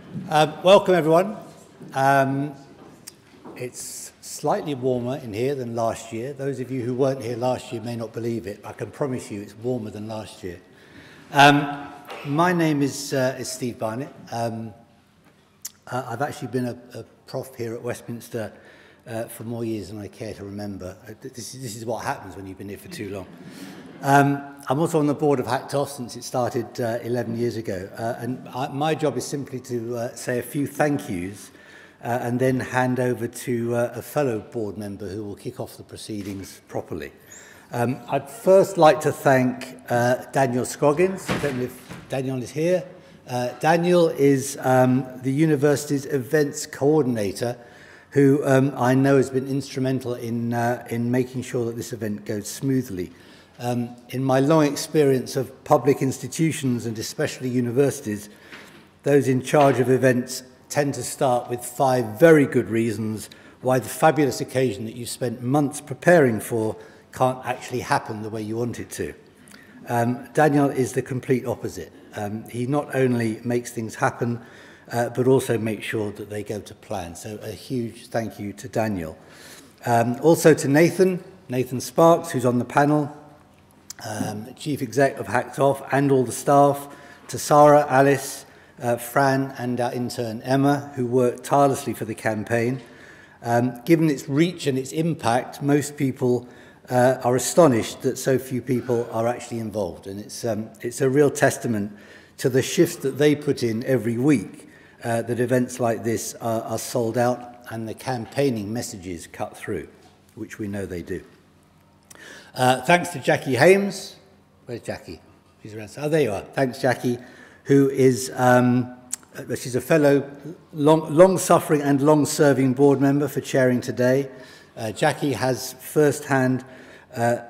Welcome, everyone. It's slightly warmer in here than last year. Those of you who weren't here last year may not believe it. I can promise you it's warmer than last year. My name is Steve Barnett. I've actually been a prof here at Westminster for more years than I care to remember. This is what happens when you've been here for too long. I'm also on the board of HACTOS since it started 11 years ago, and my job is simply to say a few thank yous and then hand over to a fellow board member who will kick off the proceedings properly. I'd first like to thank Daniel Scroggins. I don't know if Daniel is here. Daniel is the university's events coordinator, who I know has been instrumental in making sure that this event goes smoothly. In my long experience of public institutions and especially universities, those in charge of events tend to start with 5 very good reasons why the fabulous occasion that you've spent months preparing for can't actually happen the way you want it to. Daniel is the complete opposite. He not only makes things happen, but also makes sure that they go to plan. So a huge thank you to Daniel. Also to Nathan Sparks, who's on the panel, Chief Exec of HACTOF, and all the staff, to Sarah, Alice, Fran, and our intern Emma, who worked tirelessly for the campaign. Given its reach and its impact, most people are astonished that so few people are actually involved, and it's a real testament to the shifts that they put in every week, that events like this are sold out and the campaigning messages cut through, which we know they do. Thanks to Jackie Hames. Where's Jackie? She's around. Oh, there you are. Thanks, Jackie, who is she's a fellow long-suffering and long-serving board member for chairing today. Jackie has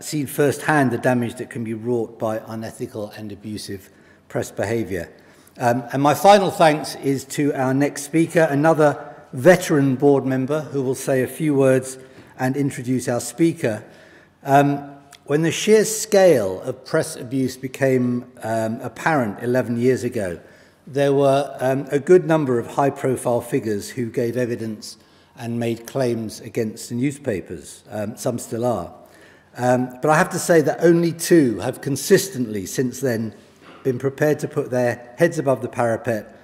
seen firsthand the damage that can be wrought by unethical and abusive press behaviour. And my final thanks is to our next speaker, another veteran board member who will say a few words and introduce our speaker. When the sheer scale of press abuse became apparent 11 years ago, there were a good number of high-profile figures who gave evidence and made claims against the newspapers. Some still are. But I have to say that only 2 have consistently since then been prepared to put their heads above the parapet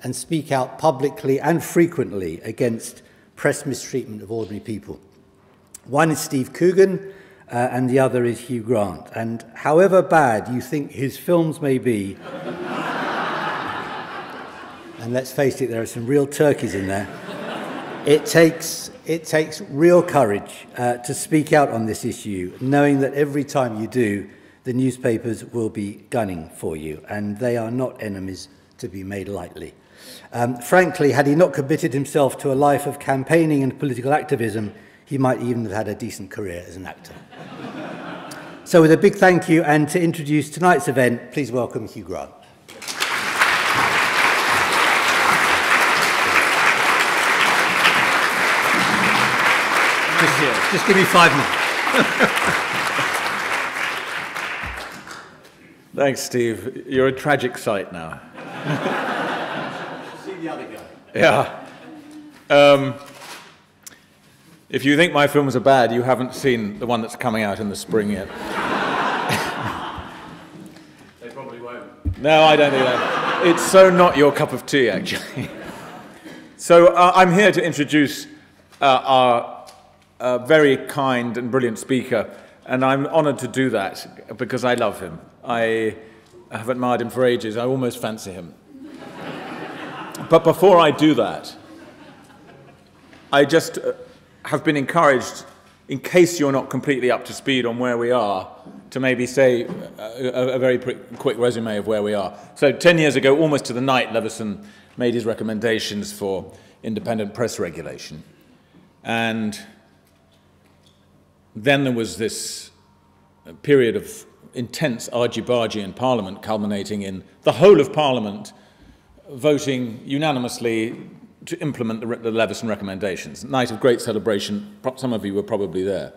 and speak out publicly and frequently against press mistreatment of ordinary people. One is Steve Coogan, and the other is Hugh Grant. And however bad you think his films may be, and let's face it, there are some real turkeys in there, it takes real courage to speak out on this issue, knowing that every time you do, the newspapers will be gunning for you, and they are not enemies to be made lightly. Frankly, had he not committed himself to a life of campaigning and political activism, he might even have had a decent career as an actor. So with a big thank you, and to introduce tonight's event, please welcome Hugh Grant. Just give me 5 minutes. Thanks, Steve. You're a tragic sight now. See the other guy. Yeah. If you think my films are bad, you haven't seen the one that's coming out in the spring yet. They probably won't. No, I don't think that. It's so not your cup of tea, actually. So I'm here to introduce our very kind and brilliant speaker, and I'm honoured to do that because I love him. I have admired him for ages. I almost fancy him. But before I do that, I just have been encouraged, in case you're not completely up to speed on where we are, to maybe say a very quick resume of where we are. So 10 years ago, almost to the night, Leveson made his recommendations for independent press regulation. And then there was this period of intense argy-bargy in Parliament, culminating in the whole of Parliament voting unanimously to implement the Leveson recommendations. Night of great celebration. Some of you were probably there.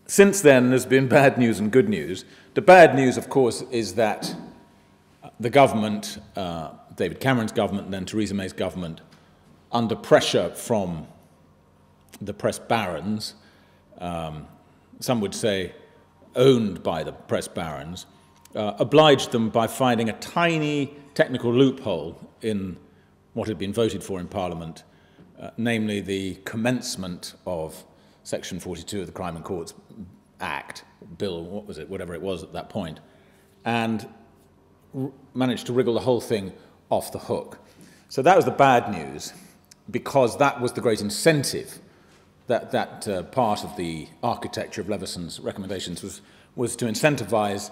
Since then, there's been bad news and good news. The bad news, of course, is that the government, David Cameron's government and then Theresa May's government, under pressure from the press barons, some would say owned by the press barons, obliged them by finding a tiny technical loophole in what had been voted for in Parliament, namely the commencement of Section 42 of the Crime and Courts Act, Bill, what was it, whatever it was at that point, and managed to wriggle the whole thing off the hook. So that was the bad news, because that was the great incentive. That part of the architecture of Leveson's recommendations was to incentivize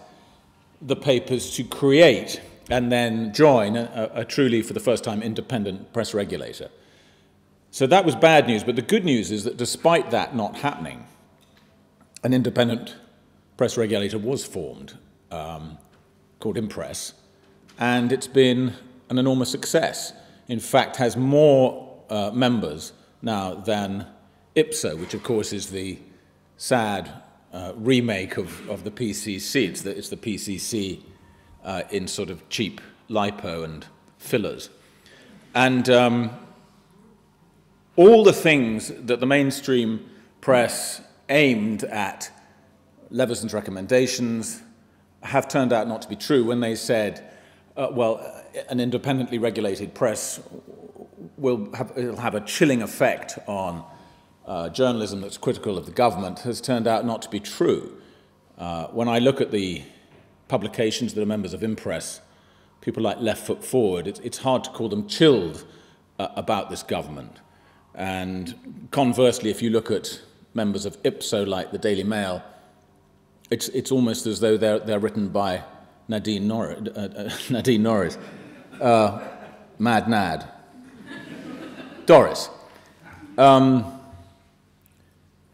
the papers to create and then join a truly, for the first time, independent press regulator. So that was bad news, but the good news is that despite that not happening, an independent press regulator was formed, called Impress, and it's been an enormous success. In fact, has more members now than Ipso, which of course is the sad remake of the PCC. It's the PCC in sort of cheap lipo and fillers. And all the things that the mainstream press aimed at Leveson's recommendations have turned out not to be true when they said, well, an independently regulated press will have a chilling effect on journalism that's critical of the government, has turned out not to be true. When I look at the publications that are members of Impress, people like Left Foot Forward, it's hard to call them chilled about this government. And conversely, if you look at members of Ipso, like the Daily Mail, it's almost as though they're written by Nadine Norris. Mad Nad. Doris.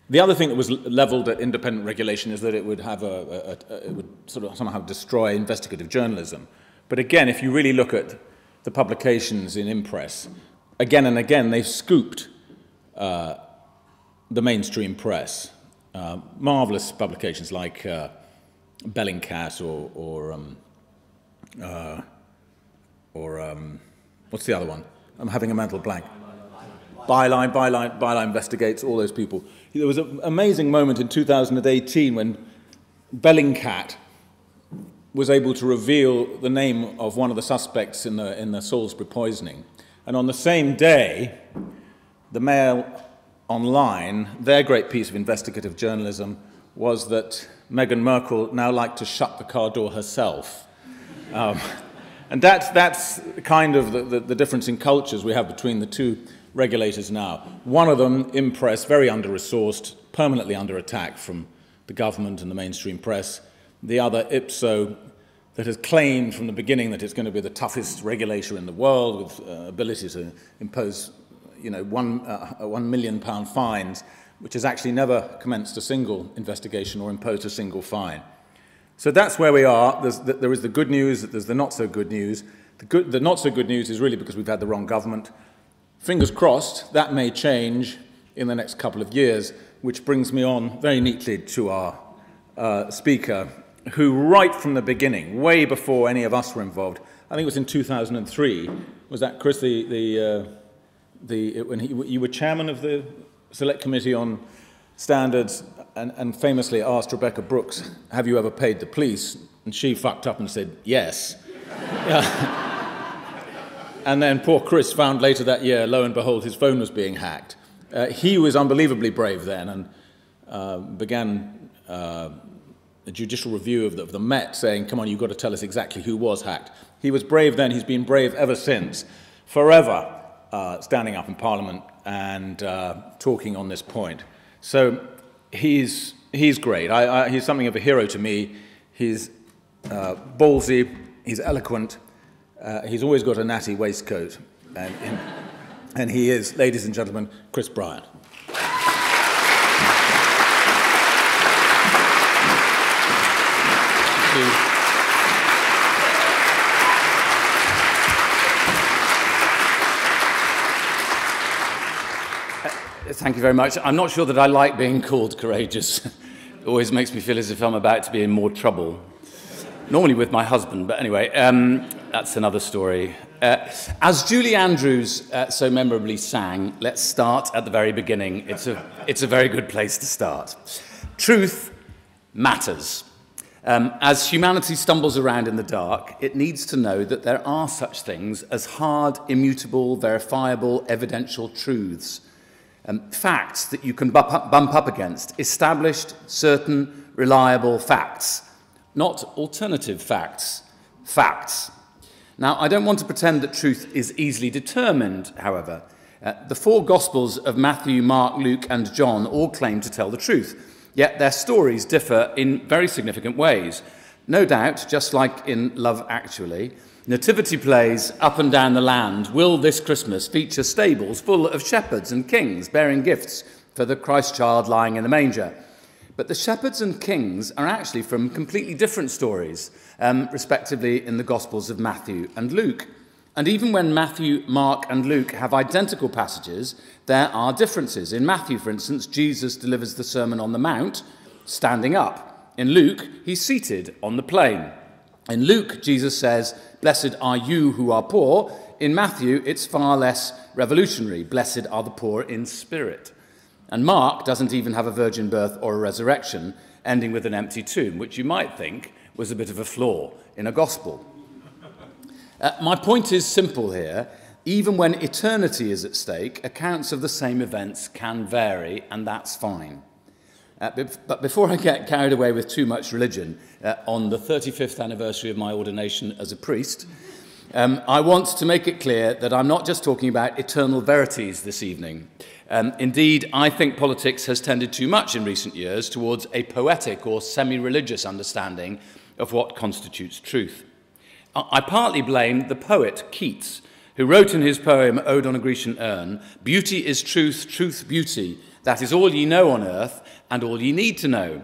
The other thing that was levelled at independent regulation is that it would have it would sort of somehow destroy investigative journalism. But again, if you really look at the publications in Impress, again and again they've scooped the mainstream press. Marvellous publications like Bellingcat or what's the other one? I'm having a mental blank. Byline Investigates, all those people. There was an amazing moment in 2018 when Bellingcat was able to reveal the name of one of the suspects in the Salisbury poisoning. And on the same day, the Mail Online, their great piece of investigative journalism was that Meghan Markle now liked to shut the car door herself. And that's kind of the difference in cultures we have between the two regulators now. One of them, Impress, very under-resourced, permanently under attack from the government and the mainstream press. The other, Ipso, that has claimed from the beginning that it's going to be the toughest regulator in the world with ability to impose, you know, £1 million fines, which has actually never commenced a single investigation or imposed a single fine. So that's where we are. There is the good news, there's the not so good news. The not so good news is really because we've had the wrong government. Fingers crossed, that may change in the next couple of years, which brings me on very neatly to our speaker, who right from the beginning, way before any of us were involved, I think it was in 2003, was that, Chris, when you were chairman of the Select Committee on Standards and famously asked Rebecca Brooks, have you ever paid the police? And she fucked up and said, yes. And then poor Chris found later that year, lo and behold, his phone was being hacked. He was unbelievably brave then and began a judicial review of the Met saying, come on, you've got to tell us exactly who was hacked. He was brave then, he's been brave ever since, forever standing up in Parliament and talking on this point. So he's great. He's something of a hero to me. He's ballsy, he's eloquent, he's always got a natty waistcoat, and he is, ladies and gentlemen, Chris Bryant. Thank you very much. I'm not sure that I like being called courageous. It always makes me feel as if I'm about to be in more trouble. Normally with my husband, but anyway. that's another story. As Julie Andrews so memorably sang, let's start at the very beginning. It's a very good place to start. Truth matters. As humanity stumbles around in the dark, it needs to know that there are such things as hard, immutable, verifiable, evidential truths. Facts that you can bump up against, established, certain, reliable facts. Not alternative facts, facts. Now, I don't want to pretend that truth is easily determined, however. The four Gospels of Matthew, Mark, Luke, and John all claim to tell the truth, yet their stories differ in very significant ways. No doubt, just like in Love Actually, nativity plays up and down the land will this Christmas feature stables full of shepherds and kings bearing gifts for the Christ child lying in the manger. But the shepherds and kings are actually from completely different stories, respectively in the Gospels of Matthew and Luke. And even when Matthew, Mark, and Luke have identical passages, there are differences. In Matthew, for instance, Jesus delivers the Sermon on the Mount standing up. In Luke, he's seated on the plain. In Luke, Jesus says, "Blessed are you who are poor." In Matthew, it's far less revolutionary. "Blessed are the poor in spirit." And Mark doesn't even have a virgin birth or a resurrection, ending with an empty tomb, which you might think was a bit of a flaw in a gospel. My point is simple here. Even when eternity is at stake, accounts of the same events can vary, and that's fine. But before I get carried away with too much religion, on the 35th anniversary of my ordination as a priest, I want to make it clear that I'm not just talking about eternal verities this evening. Indeed, I think politics has tended too much in recent years towards a poetic or semi-religious understanding of what constitutes truth. I partly blame the poet Keats, who wrote in his poem Ode on a Grecian Urn, "Beauty is truth, truth beauty, that is all ye know on earth and all ye need to know."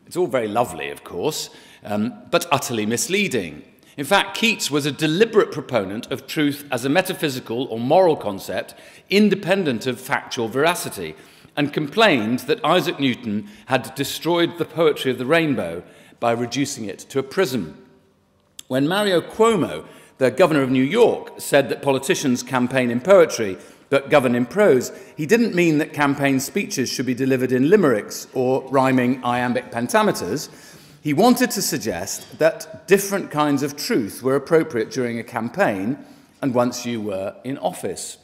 It's all very lovely, of course, but utterly misleading. In fact, Keats was a deliberate proponent of truth as a metaphysical or moral concept independent of factual veracity, and complained that Isaac Newton had destroyed the poetry of the rainbow by reducing it to a prism. When Mario Cuomo, the governor of New York, said that politicians campaign in poetry but govern in prose, he didn't mean that campaign speeches should be delivered in limericks or rhyming iambic pentameters. He wanted to suggest that different kinds of truth were appropriate during a campaign and once you were in office.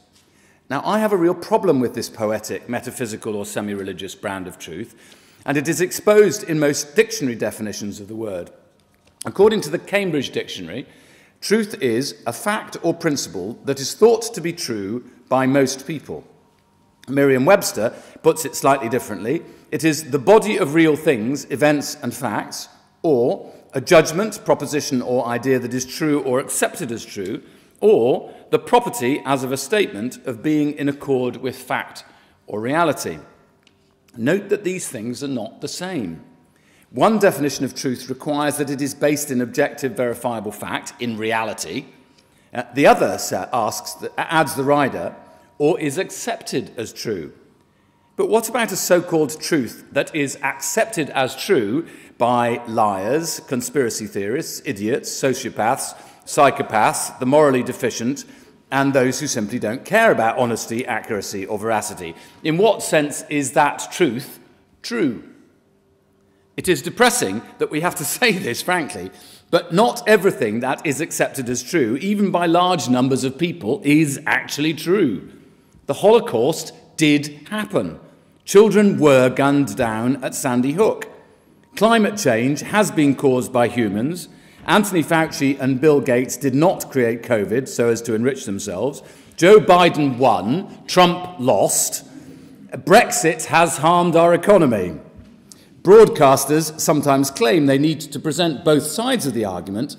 Now, I have a real problem with this poetic, metaphysical, or semi-religious brand of truth, and it is exposed in most dictionary definitions of the word. According to the Cambridge Dictionary, truth is a fact or principle that is thought to be true by most people. Merriam-Webster puts it slightly differently. It is the body of real things, events and facts, or a judgment, proposition or idea that is true or accepted as true, or the property, as of a statement, of being in accord with fact or reality. Note that these things are not the same. One definition of truth requires that it is based in objective, verifiable fact, in reality. The other adds the rider, or is accepted as true. But what about a so-called truth that is accepted as true by liars, conspiracy theorists, idiots, sociopaths, psychopaths, the morally deficient, and those who simply don't care about honesty, accuracy, or veracity? In what sense is that truth true? It is depressing that we have to say this, frankly, but not everything that is accepted as true, even by large numbers of people, is actually true. The Holocaust did happen. Children were gunned down at Sandy Hook. Climate change has been caused by humans. Anthony Fauci and Bill Gates did not create COVID so as to enrich themselves. Joe Biden won. Trump lost. Brexit has harmed our economy. Broadcasters sometimes claim they need to present both sides of the argument,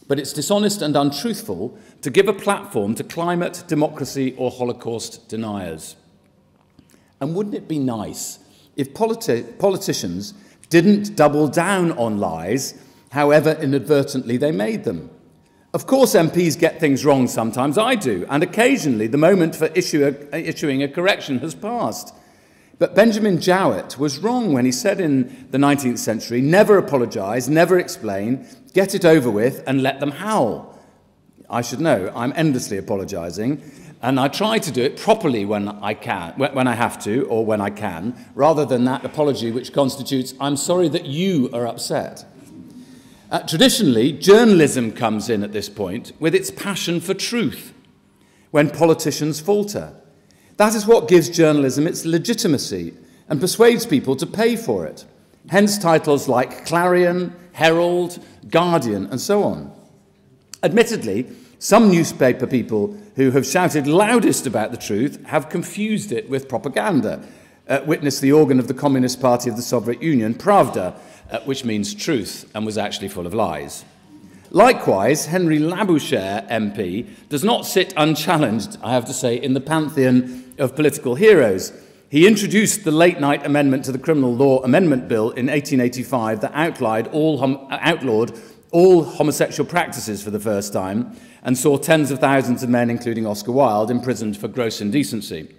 but it's dishonest and untruthful to give a platform to climate, democracy, or Holocaust deniers. And wouldn't it be nice if politicians didn't double down on lies, however inadvertently they made them? Of course, MPs get things wrong sometimes. I do. And occasionally the moment for issuing a correction has passed. But Benjamin Jowett was wrong when he said in the 19th century, never apologise, never explain, get it over with and let them howl. I should know. I'm endlessly apologising, and I try to do it properly when I can, when I have to, or when I can, rather than that apology which constitutes, I'm sorry that you are upset. Traditionally, journalism comes in at this point with its passion for truth when politicians falter. That is what gives journalism its legitimacy and persuades people to pay for it. Hence titles like Clarion, Herald, Guardian, and so on. Admittedly, some newspaper people who have shouted loudest about the truth have confused it with propaganda. Witness the organ of the Communist Party of the Soviet Union, Pravda, which means truth and was actually full of lies. Likewise, Henry Labouchere MP does not sit unchallenged, I have to say, in the pantheon of political heroes. He introduced the late-night amendment to the Criminal Law Amendment Bill in 1885 that outlawed all homosexual practices for the first time and saw tens of thousands of men, including Oscar Wilde, imprisoned for gross indecency.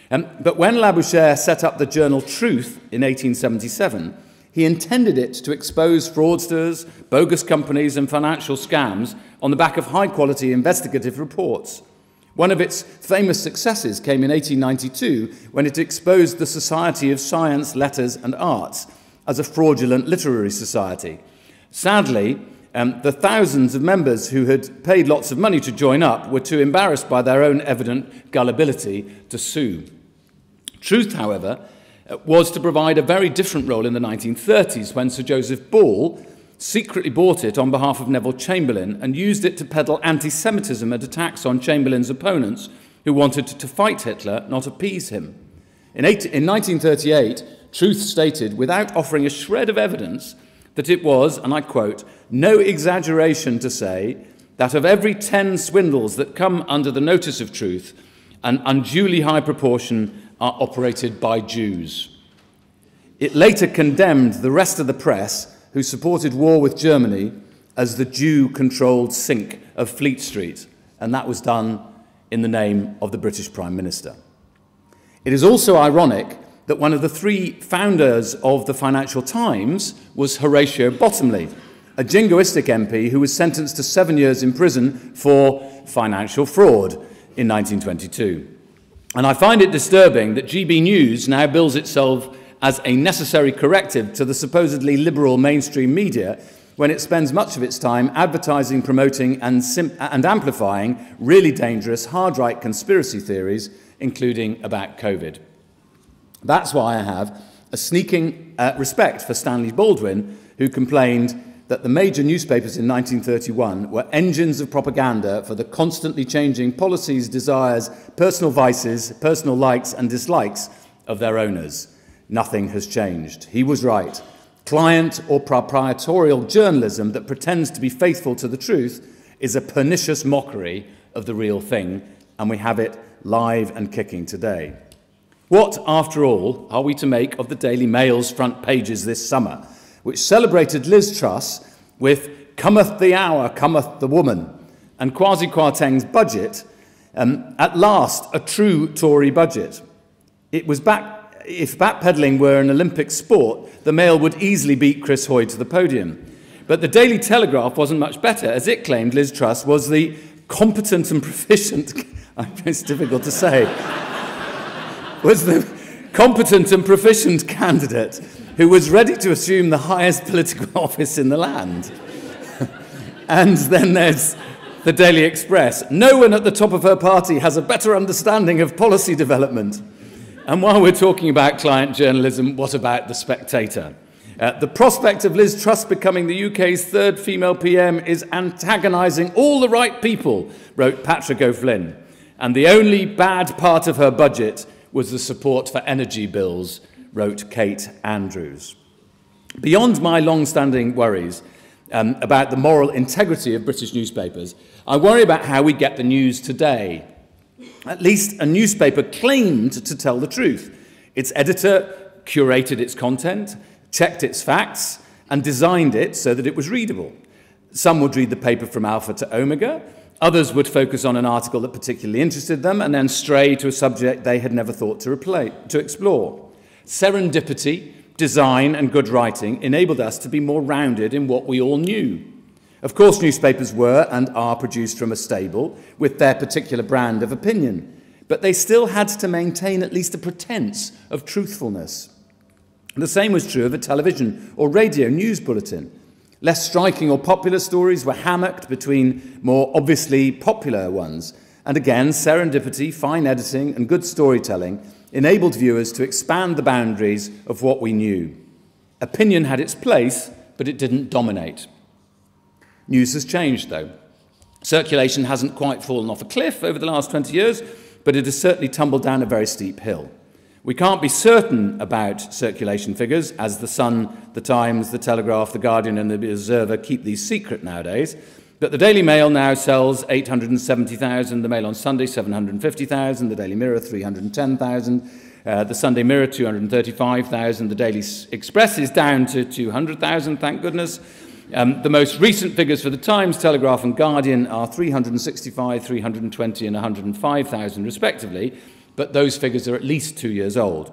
But when Labouchere set up the journal Truth in 1877, he intended it to expose fraudsters, bogus companies and financial scams on the back of high-quality investigative reports. One of its famous successes came in 1892 when it exposed the Society of Science, Letters and Arts as a fraudulent literary society. Sadly, the thousands of members who had paid lots of money to join up were too embarrassed by their own evident gullibility to sue. Truth, however, was to provide a very different role in the 1930s when Sir Joseph Ball secretly bought it on behalf of Neville Chamberlain and used it to peddle anti-Semitism and attacks on Chamberlain's opponents who wanted to fight Hitler, not appease him. In 1938, Truth stated, without offering a shred of evidence, that it was, and I quote, no exaggeration to say that of every 10 swindles that come under the notice of Truth, an unduly high proportion are operated by Jews. It later condemned the rest of the press who supported war with Germany as the Jew-controlled sink of Fleet Street, and that was done in the name of the British Prime Minister. It is also ironic that one of the three founders of the Financial Times was Horatio Bottomley, a jingoistic MP who was sentenced to 7 years in prison for financial fraud in 1922. And I find it disturbing that GB News now bills itself as a necessary corrective to the supposedly liberal mainstream media when it spends much of its time advertising, promoting and amplifying really dangerous hard-right conspiracy theories, including about COVID. That's why I have a sneaking respect for Stanley Baldwin, who complained that the major newspapers in 1931 were engines of propaganda for the constantly changing policies, desires, personal vices, personal likes and dislikes of their owners. Nothing has changed. He was right. Client or proprietorial journalism that pretends to be faithful to the truth is a pernicious mockery of the real thing, and we have it live and kicking today. What, after all, are we to make of the Daily Mail's front pages this summer, which celebrated Liz Truss with "Cometh the hour, cometh the woman," and Kwasi Kwarteng's budget, at last a true Tory budget? If backpedalling were an Olympic sport, the Mail would easily beat Chris Hoy to the podium. But the Daily Telegraph wasn't much better, as it claimed Liz Truss was the competent and proficient, it's difficult to say, was the competent and proficient candidate who was ready to assume the highest political office in the land. And then there's the Daily Express. No one at the top of her party has a better understanding of policy development. And while we're talking about client journalism, what about The Spectator? The prospect of Liz Truss becoming the UK's third female PM is antagonising all the right people, wrote Patrick O'Flynn. And the only bad part of her budget was the support for energy bills, wrote Kate Andrews. Beyond my long-standing worries about the moral integrity of British newspapers, I worry about how we get the news today. At least a newspaper claimed to tell the truth. Its editor curated its content, checked its facts, and designed it so that it was readable. Some would read the paper from alpha to omega. Others would focus on an article that particularly interested them and then stray to a subject they had never thought to explore. Serendipity, design, and good writing enabled us to be more rounded in what we all knew. Of course, newspapers were and are produced from a stable with their particular brand of opinion, but they still had to maintain at least a pretense of truthfulness. The same was true of a television or radio news bulletin. Less striking or popular stories were hammocked between more obviously popular ones, and again, serendipity, fine editing, and good storytelling enabled viewers to expand the boundaries of what we knew. Opinion had its place, but it didn't dominate. News has changed, though. Circulation hasn't quite fallen off a cliff over the last 20 years, but it has certainly tumbled down a very steep hill. We can't be certain about circulation figures, as The Sun, The Times, The Telegraph, The Guardian and The Observer keep these secret nowadays, but the Daily Mail now sells 870,000, the Mail on Sunday 750,000, the Daily Mirror 310,000, the Sunday Mirror 235,000, the Daily Express is down to 200,000, thank goodness. The most recent figures for the Times, Telegraph and Guardian are 365, 320 and 105,000 respectively, but those figures are at least 2 years old.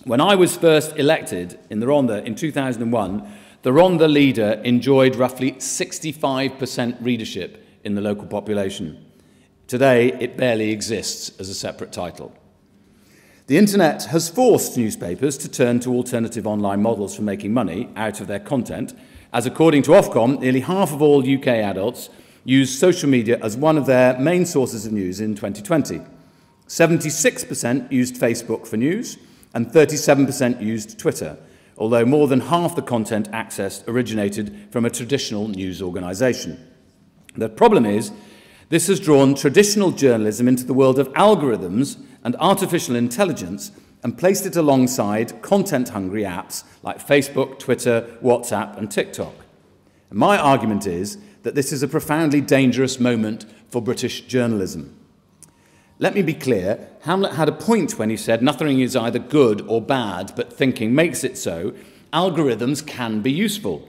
When I was first elected in the Rhondda in 2001, the Rhondda leader enjoyed roughly 65% readership in the local population. Today, it barely exists as a separate title. The internet has forced newspapers to turn to alternative online models for making money out of their content, as according to Ofcom, nearly half of all UK adults used social media as one of their main sources of news in 2020. 76% used Facebook for news, and 37% used Twitter, although more than half the content accessed originated from a traditional news organisation. The problem is, this has drawn traditional journalism into the world of algorithms and artificial intelligence and placed it alongside content-hungry apps like Facebook, Twitter, WhatsApp and TikTok. And my argument is that this is a profoundly dangerous moment for British journalism. Let me be clear, Hamlet had a point when he said nothing is either good or bad, but thinking makes it so. Algorithms can be useful.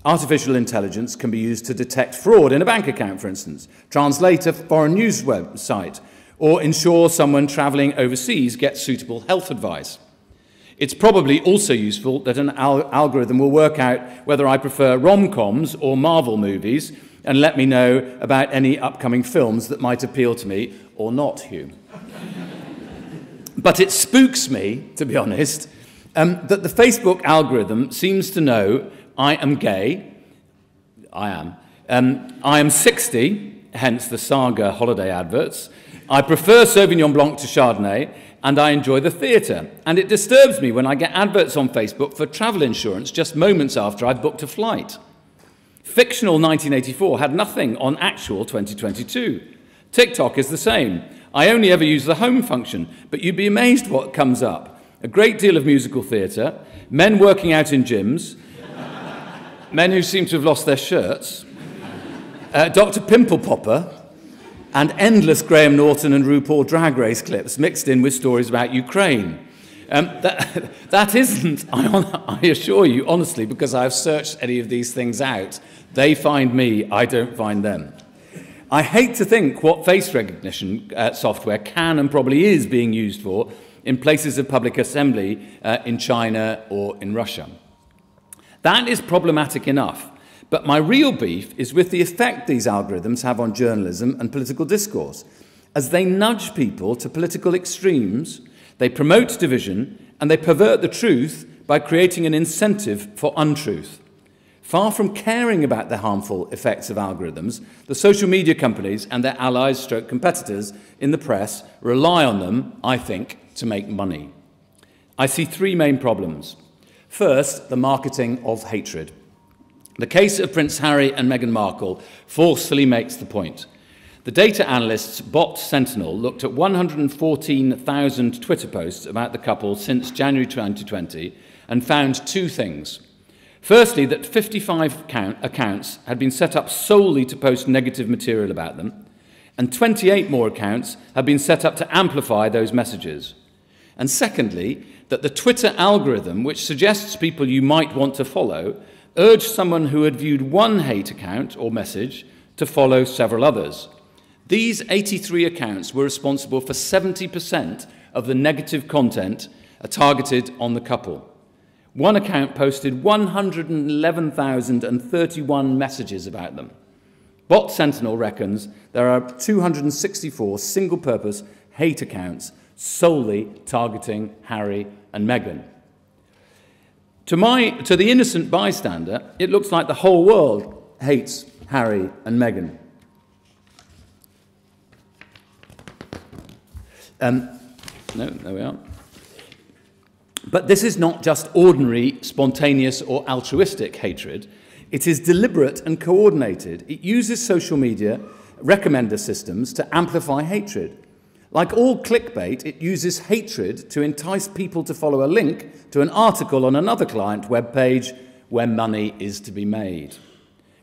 Artificial intelligence can be used to detect fraud in a bank account, for instance, translate a foreign news website, or ensure someone travelling overseas gets suitable health advice. It's probably also useful that an algorithm will work out whether I prefer rom-coms or Marvel movies and let me know about any upcoming films that might appeal to me or not, Hugh. But it spooks me, to be honest, that the Facebook algorithm seems to know I am gay. I am. I am 60, hence the Saga holiday adverts. I prefer Sauvignon Blanc to Chardonnay, and I enjoy the theatre. And it disturbs me when I get adverts on Facebook for travel insurance just moments after I've booked a flight. Fictional 1984 had nothing on actual 2022. TikTok is the same. I only ever use the home function, but you'd be amazed what comes up. A great deal of musical theatre, men working out in gyms, men who seem to have lost their shirts, Dr. Pimple Popper, and endless Graham Norton and RuPaul Drag Race clips mixed in with stories about Ukraine. That isn't, I assure you, honestly, because I've searched any of these things out. They find me, I don't find them. I hate to think what face recognition software can and probably is being used for in places of public assembly in China or in Russia. That is problematic enough. But my real beef is with the effect these algorithms have on journalism and political discourse. As they nudge people to political extremes, they promote division, and they pervert the truth by creating an incentive for untruth. Far from caring about the harmful effects of algorithms, the social media companies and their allies stroke competitors in the press rely on them, I think, to make money. I see three main problems. First, the marketing of hatred. The case of Prince Harry and Meghan Markle forcefully makes the point. The data analyst's bot Sentinel looked at 114,000 Twitter posts about the couple since January 2020 and found two things. Firstly, that 55 accounts had been set up solely to post negative material about them, and 28 more accounts had been set up to amplify those messages. And secondly, that the Twitter algorithm, which suggests people you might want to follow, urged someone who had viewed one hate account or message to follow several others. These 83 accounts were responsible for 70% of the negative content targeted on the couple. One account posted 111,031 messages about them. Bot Sentinel reckons there are 264 single-purpose hate accounts solely targeting Harry and Meghan. To the innocent bystander, it looks like the whole world hates Harry and Meghan. No, there we are. But this is not just ordinary, spontaneous or altruistic hatred. It is deliberate and coordinated. It uses social media recommender systems to amplify hatred. Like all clickbait, it uses hatred to entice people to follow a link to an article on another client webpage where money is to be made,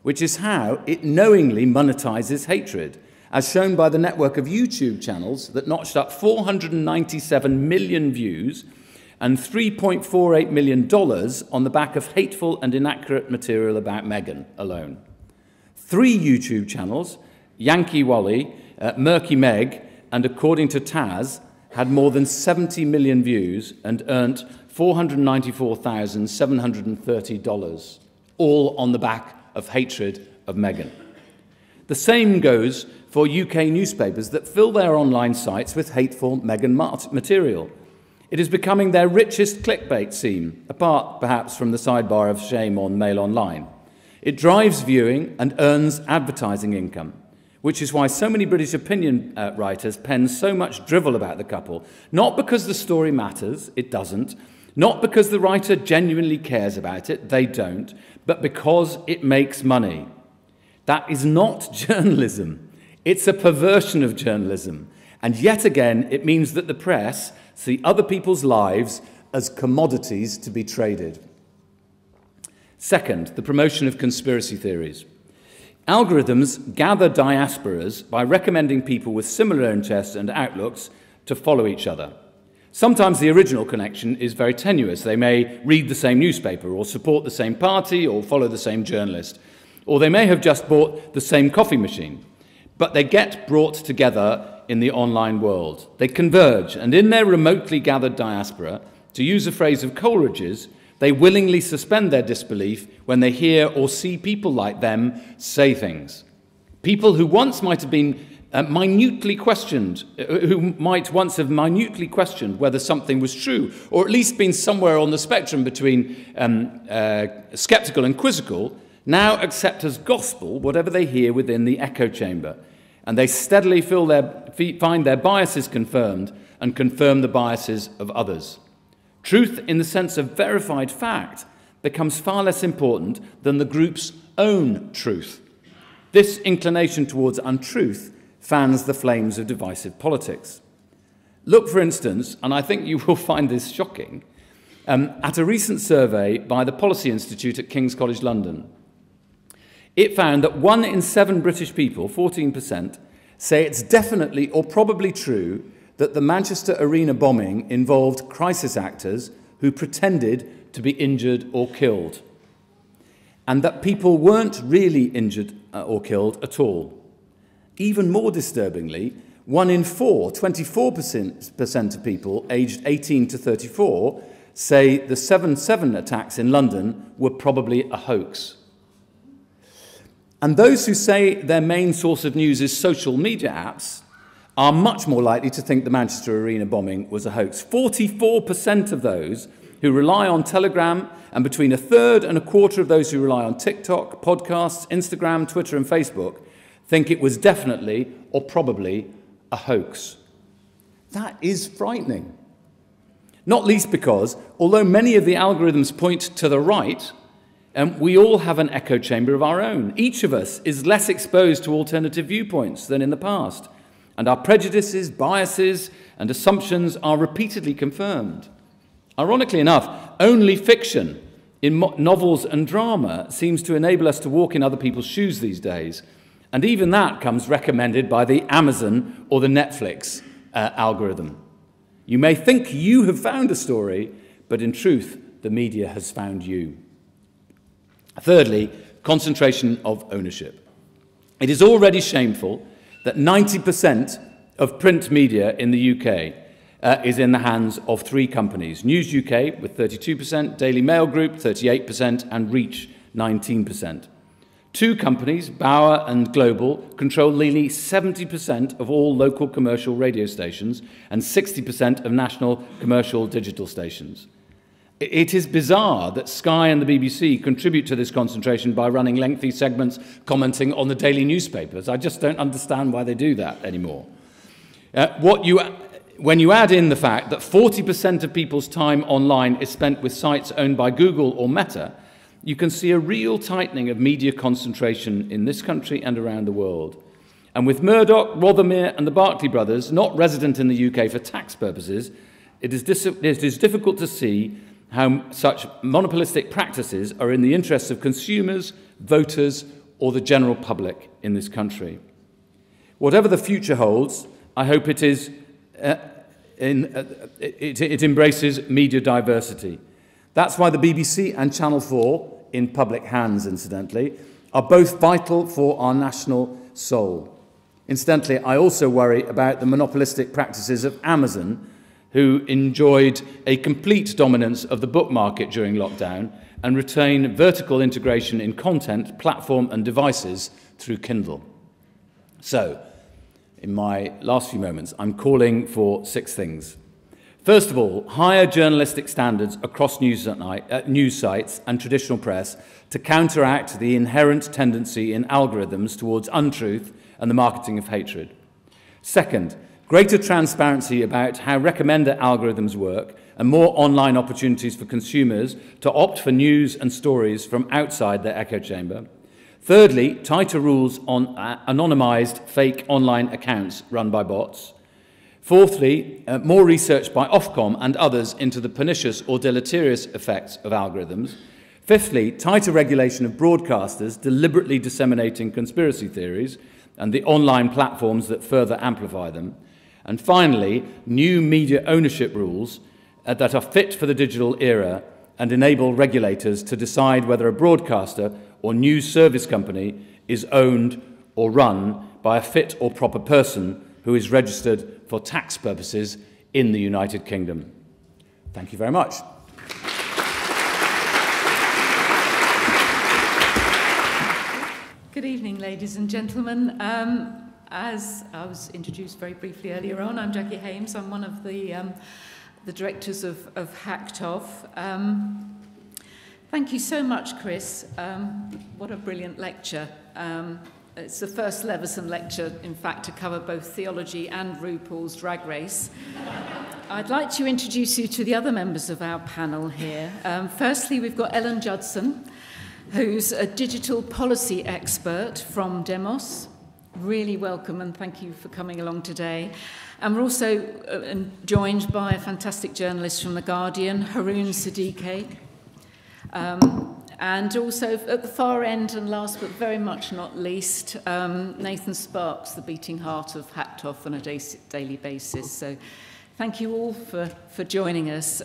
which is how it knowingly monetizes hatred, as shown by the network of YouTube channels that notched up 497 million views and $3.48 million on the back of hateful and inaccurate material about Meghan alone. 3 YouTube channels, Yankee Wally, Murky Meg, and according to Taz, had more than 70 million views and earned $494,730, all on the back of hatred of Meghan. The same goes for UK newspapers that fill their online sites with hateful Meghan material. It is becoming their richest clickbait seam, apart perhaps from the sidebar of shame on Mail Online. It drives viewing and earns advertising income, which is why so many British opinion writers pen so much drivel about the couple, not because the story matters, it doesn't, not because the writer genuinely cares about it, they don't, but because it makes money. That is not journalism. It's a perversion of journalism. And yet again, it means that the press see other people's lives as commodities to be traded. Second, the promotion of conspiracy theories. Algorithms gather diasporas by recommending people with similar interests and outlooks to follow each other. Sometimes the original connection is very tenuous. They may read the same newspaper or support the same party or follow the same journalist. Or they may have just bought the same coffee machine. But they get brought together in the online world. They converge, and in their remotely gathered diaspora, to use a phrase of Coleridge's, they willingly suspend their disbelief when they hear or see people like them say things. People who once might have been minutely questioned, who might once have minutely questioned whether something was true, or at least been somewhere on the spectrum between sceptical and quizzical, now accept as gospel whatever they hear within the echo chamber, and they steadily find their biases confirmed and confirm the biases of others. Truth, in the sense of verified fact, becomes far less important than the group's own truth. This inclination towards untruth fans the flames of divisive politics. Look, for instance, and I think you will find this shocking, at a recent survey by the Policy Institute at King's College London. It found that 1 in 7 British people, 14%, say it's definitely or probably true that the Manchester Arena bombing involved crisis actors who pretended to be injured or killed, and that people weren't really injured or killed at all. Even more disturbingly, 1 in 4, 24% of people aged 18 to 34, say the 7/7 attacks in London were probably a hoax. And those who say their main source of news is social media apps are much more likely to think the Manchester Arena bombing was a hoax. 44% of those who rely on Telegram, and between a third and a quarter of those who rely on TikTok, podcasts, Instagram, Twitter and Facebook, think it was definitely or probably a hoax. That is frightening. Not least because, although many of the algorithms point to the right, we all have an echo chamber of our own. Each of us is less exposed to alternative viewpoints than in the past, and our prejudices, biases, and assumptions are repeatedly confirmed. Ironically enough, only fiction in novels and drama seems to enable us to walk in other people's shoes these days, and even that comes recommended by the Amazon or the Netflix algorithm. You may think you have found a story, but in truth, the media has found you. Thirdly, concentration of ownership. It is already shameful that 90% of print media in the UK is in the hands of 3 companies: News UK with 32%, Daily Mail Group 38%, and Reach 19%. 2 companies, Bauer and Global, control nearly 70% of all local commercial radio stations and 60% of national commercial digital stations. It is bizarre that Sky and the BBC contribute to this concentration by running lengthy segments commenting on the daily newspapers. I just don't understand why they do that anymore. When you add in the fact that 40% of people's time online is spent with sites owned by Google or Meta, you can see a real tightening of media concentration in this country and around the world. And with Murdoch, Rothermere and the Barclay brothers not resident in the UK for tax purposes, it is difficult to see how such monopolistic practices are in the interests of consumers, voters, or the general public in this country. Whatever the future holds, I hope it embraces media diversity. That's why the BBC and Channel 4, in public hands incidentally, are both vital for our national soul. Incidentally, I also worry about the monopolistic practices of Amazon, who enjoyed a complete dominance of the book market during lockdown and retain vertical integration in content, platform and devices through Kindle. So, in my last few moments, I'm calling for 6 things. First of all, higher journalistic standards across news sites and traditional press to counteract the inherent tendency in algorithms towards untruth and the marketing of hatred. Second, greater transparency about how recommender algorithms work and more online opportunities for consumers to opt for news and stories from outside their echo chamber. Thirdly, tighter rules on anonymised fake online accounts run by bots. Fourthly, more research by Ofcom and others into the pernicious or deleterious effects of algorithms. Fifthly, tighter regulation of broadcasters deliberately disseminating conspiracy theories and the online platforms that further amplify them. And finally, new media ownership rules that are fit for the digital era and enable regulators to decide whether a broadcaster or news service company is owned or run by a fit or proper person who is registered for tax purposes in the United Kingdom. Thank you very much. Good evening, ladies and gentlemen. As I was introduced very briefly earlier on, I'm Jackie Hames. I'm one of the directors of Hacked Off. Thank you so much, Chris. What a brilliant lecture. It's the first Leveson lecture, in fact, to cover both theology and RuPaul's Drag Race. I'd like to introduce you to the other members of our panel here. Firstly, we've got Ellen Judson, who's a digital policy expert from Demos. Really welcome and thank you for coming along today. And we're also joined by a fantastic journalist from The Guardian, Haroon, Siddique. And also at the far end, and last but very much not least, Nathan Sparks, the beating heart of Hacked Off on a daily basis. So thank you all for joining us.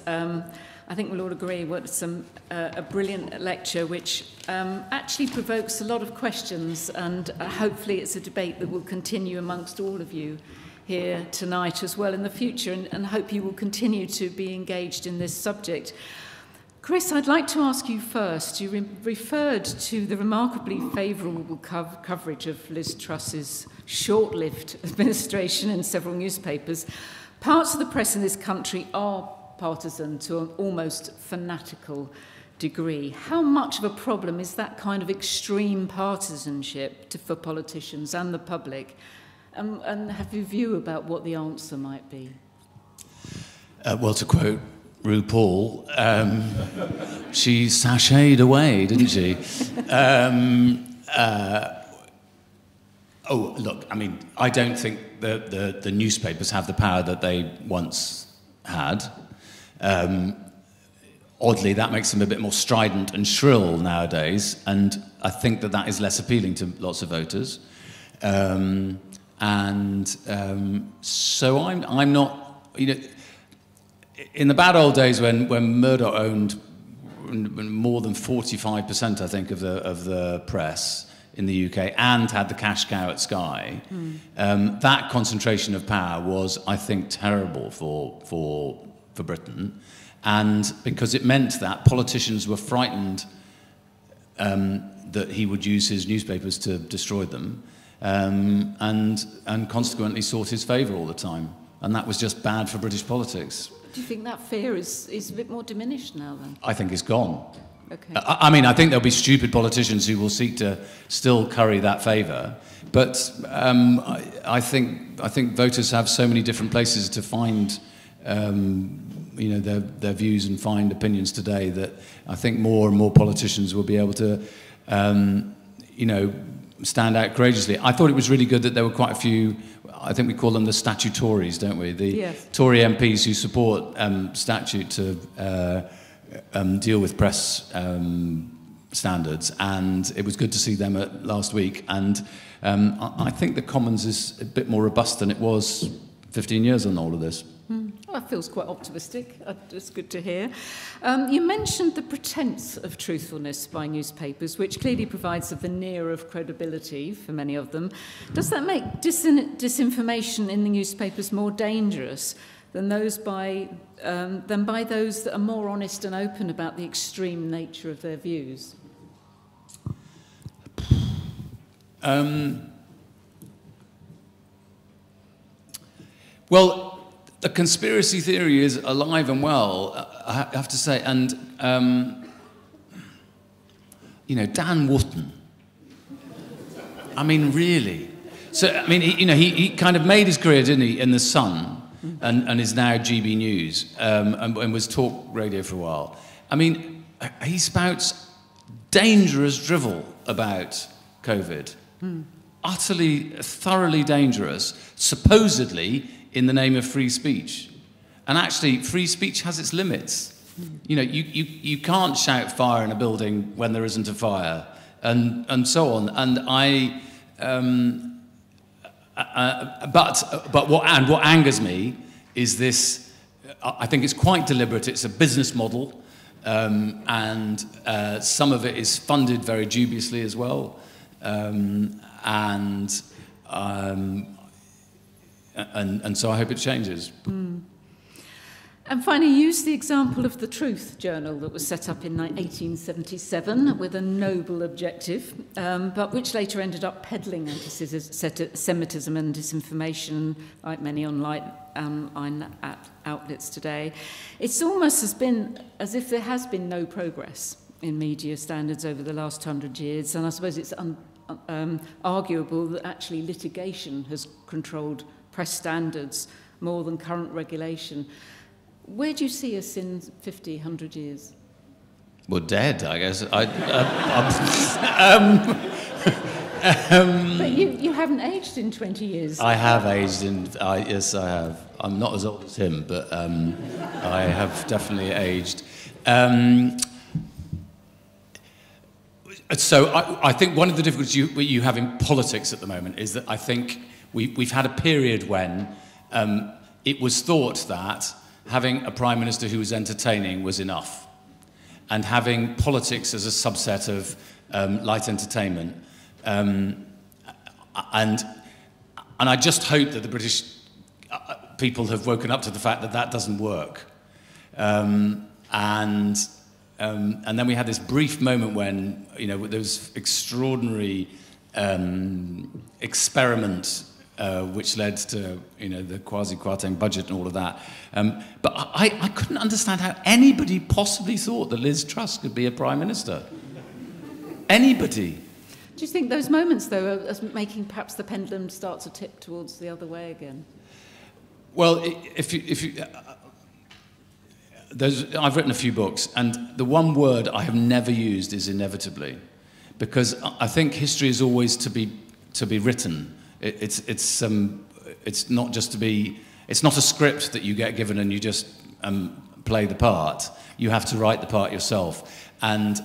I think we'll all agree it's a brilliant lecture which actually provokes a lot of questions, and hopefully it's a debate that will continue amongst all of you here tonight as well in the future, and hope you will continue to be engaged in this subject. Chris, I'd like to ask you first. You referred to the remarkably favourable coverage of Liz Truss's short-lived administration in several newspapers. Parts of the press in this country are partisan to an almost fanatical degree. How much of a problem is that kind of extreme partisanship for politicians and the public? And have you a view about what the answer might be? Well, to quote RuPaul, she sashayed away, didn't she? Oh, look, I mean, I don't think the newspapers have the power that they once had. Oddly, that makes them a bit more strident and shrill nowadays, and I think that is less appealing to lots of voters. So I'm not, you know, in the bad old days when Murdoch owned more than 45%, I think, of the press, in the UK and had the cash cow at Sky, that concentration of power was, I think, terrible for Britain, and because it meant that politicians were frightened that he would use his newspapers to destroy them, and consequently sought his favour all the time, and that was just bad for British politics. Do you think that fear is a bit more diminished now then? I think it's gone. Okay. I mean, I think there'll be stupid politicians who will seek to still curry that favour, but I think voters have so many different places to find, their views and find opinions today that I think more and more politicians will be able to, stand out courageously. I thought it was really good that there were quite a few. I think we call them the statutories, don't we? The Tory MPs who support statute to deal with press standards, and it was good to see them last week. And I think the Commons is a bit more robust than it was 15 years on all of this. Well, that feels quite optimistic. It's good to hear. You mentioned the pretense of truthfulness by newspapers, which clearly provides a veneer of credibility for many of them. Does that make disinformation in the newspapers more dangerous than by those that are more honest and open about the extreme nature of their views? Well, the conspiracy theory is alive and well, I have to say, and Dan Wootton. I mean, really. So, I mean, he kind of made his career, didn't he, in the Sun, and is now GB News, and was talk radio for a while. I mean, he spouts dangerous drivel about COVID, utterly, thoroughly dangerous, supposedly in the name of free speech. And actually, free speech has its limits. You can't shout fire in a building when there isn't a fire, and so on. And but what angers me is this. I think it's quite deliberate. It's a business model, and some of it is funded very dubiously as well, and so I hope it changes. And finally, use the example of the Truth Journal that was set up in 1877 with a noble objective, but which later ended up peddling anti-Semitism and disinformation, like many online outlets today. It's almost as if there has been no progress in media standards over the last 100 years, and I suppose it's arguable that actually litigation has controlled press standards more than current regulation. Where do you see us in 50, 100 years? Well, dead, I guess. But you haven't aged in 20 years. I have aged yes, I have. I'm not as old as him, but I have definitely aged. So I think one of the difficulties you have in politics at the moment is that I think we've had a period when it was thought that having a Prime Minister who was entertaining was enough, and having politics as a subset of light entertainment. And I just hope that the British people have woken up to the fact that that doesn't work. And then we had this brief moment when, there was extraordinary experiment which led to, the quasi-quartang budget and all of that. But I couldn't understand how anybody possibly thought that Liz Truss could be a Prime Minister. Anybody. Do you think those moments, though, are making perhaps the pendulum start to tip towards the other way again? Well, I've written a few books, and the one word I have never used is inevitably, because I think history is always to be written. It's not just to be. It's not a script that you get given and you just play the part. You have to write the part yourself. And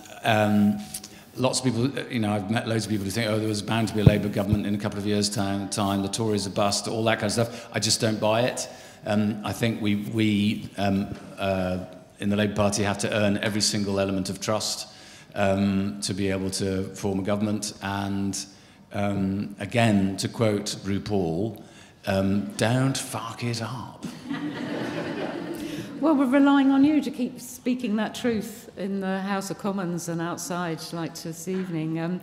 lots of people, I've met loads of people who think, there was bound to be a Labour government in a couple of years' time. The Tories are bust, all that kind of stuff. I just don't buy it. I think we in the Labour Party have to earn every single element of trust. to be able to form a government and, again, to quote RuPaul, don't fuck it up. Well, we're relying on you to keep speaking that truth in the House of Commons and outside like this evening.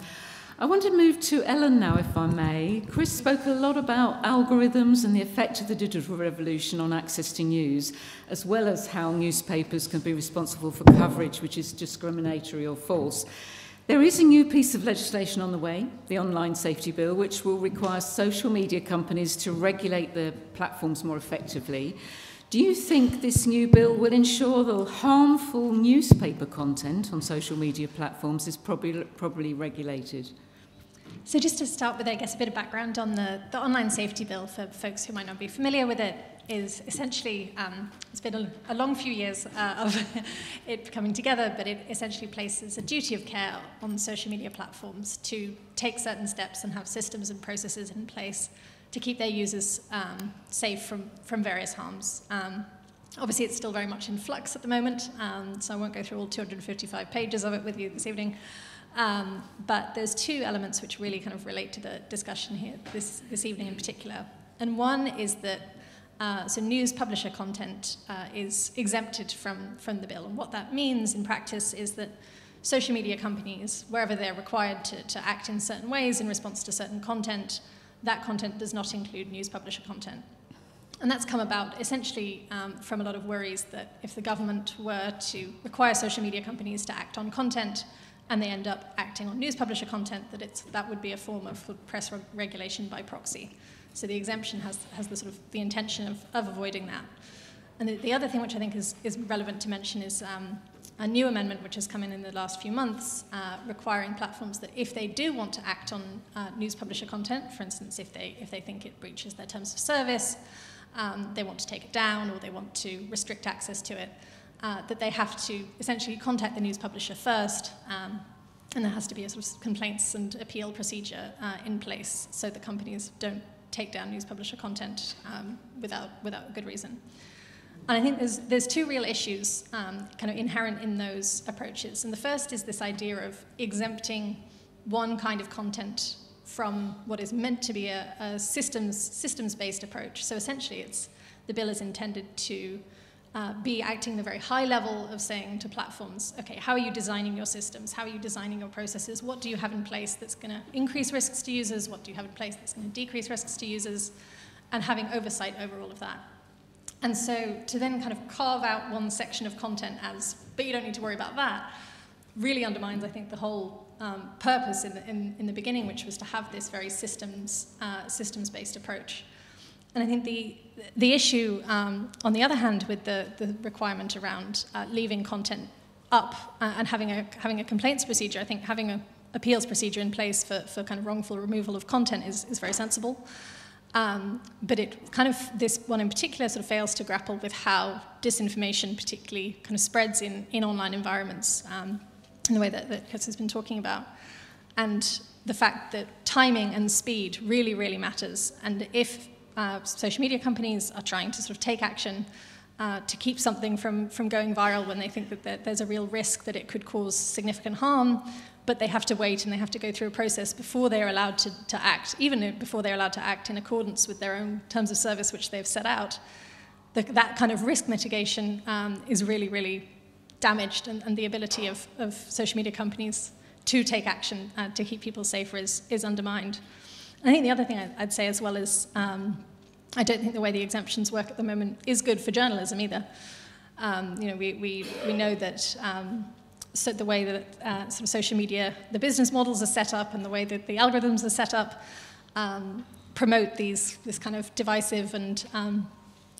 I want to move to Ellen now, if I may. Chris spoke a lot about algorithms and the effect of the digital revolution on access to news, as well as how newspapers can be responsible for coverage which is discriminatory or false. There is a new piece of legislation on the way, the Online Safety Bill, which will require social media companies to regulate their platforms more effectively. Do you think this new bill will ensure that harmful newspaper content on social media platforms is properly regulated? So just to start with, I guess, a bit of background on the Online Safety Bill, for folks who might not be familiar with it, is essentially, it's been a long few years of it coming together, but it essentially places a duty of care on social media platforms to take certain steps and have systems and processes in place to keep their users safe from various harms. Obviously, it's still very much in flux at the moment, so I won't go through all 255 pages of it with you this evening. But there's two elements which really kind of relate to the discussion here this evening in particular. And one is that so news publisher content is exempted from the bill. And what that means in practice is that social media companies, wherever they're required to act in certain ways in response to certain content, that content does not include news publisher content. And that's come about essentially from a lot of worries that if the government were to require social media companies to act on content and they end up acting on news publisher content, that would be a form of press regulation by proxy. So the exemption has the sort of the intention of avoiding that. And the other thing which I think is relevant to mention is a new amendment which has come in the last few months requiring platforms that if they do want to act on news publisher content, for instance, if they think it breaches their terms of service, they want to take it down or they want to restrict access to it, that they have to essentially contact the news publisher first, and there has to be a sort of complaints and appeal procedure in place so that companies don't take down news publisher content without good reason. And I think there's two real issues kind of inherent in those approaches. And the first is this idea of exempting one kind of content from what is meant to be a systems-based approach. So essentially, the bill is intended to be acting the very high level of saying to platforms, okay, how are you designing your systems? How are you designing your processes? What do you have in place that's going to increase risks to users? What do you have in place that's going to decrease risks to users? And having oversight over all of that. And so to then kind of carve out one section of content but you don't need to worry about that, really undermines, I think, the whole purpose in the beginning, which was to have this very systems-based approach. And I think the issue, on the other hand, with the requirement around leaving content up and having a complaints procedure, I think having an appeals procedure in place for kind of wrongful removal of content is very sensible. But it kind of, this one in particular sort of fails to grapple with how disinformation particularly kind of spreads in online environments in the way that Chris has been talking about. And the fact that timing and speed really, really matters. And if social media companies are trying to sort of take action to keep something from going viral when they think that there's a real risk that it could cause significant harm, but they have to wait and they have to go through a process before they're allowed to act, even before they're allowed to act in accordance with their own terms of service which they've set out, that kind of risk mitigation is really, really damaged, and the ability of social media companies to take action to keep people safer is undermined. I think the other thing I'd say as well is I don't think the way the exemptions work at the moment is good for journalism either. We know that so the way that sort of social media, the business models are set up and the way that the algorithms are set up promote this kind of divisive and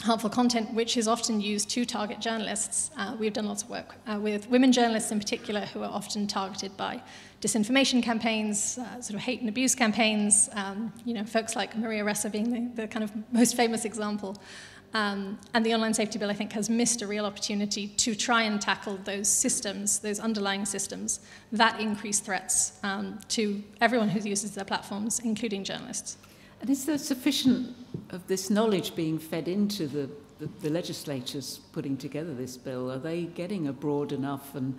harmful content, which is often used to target journalists. We've done lots of work with women journalists in particular who are often targeted by disinformation campaigns, sort of hate and abuse campaigns, folks like Maria Ressa being the kind of most famous example. And the Online Safety Bill, I think, has missed a real opportunity to try and tackle those systems, those underlying systems, that increase threats to everyone who uses their platforms, including journalists. And is there sufficient of this knowledge being fed into the legislatures putting together this bill? Are they getting a broad enough and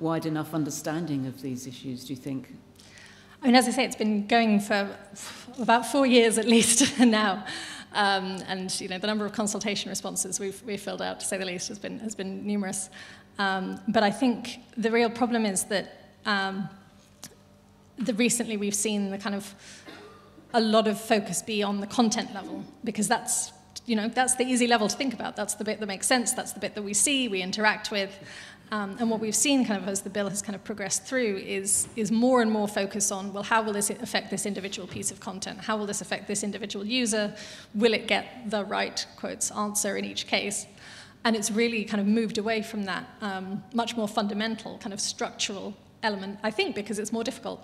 wide enough understanding of these issues, do you think? I mean, as I say, it's been going for about 4 years at least now. And you know, the number of consultation responses we've filled out, to say the least, has been numerous. But I think the real problem is that recently we've seen the kind of a lot of focus be on the content level, because that's the easy level to think about. That's the bit that makes sense. That's the bit that we see, we interact with. And what we've seen kind of as the bill has kind of progressed through is more and more focus on, well, how will this affect this individual piece of content? How will this affect this individual user? Will it get the right, quotes, answer in each case? And it's really kind of moved away from that much more fundamental kind of structural element, I think, because it's more difficult.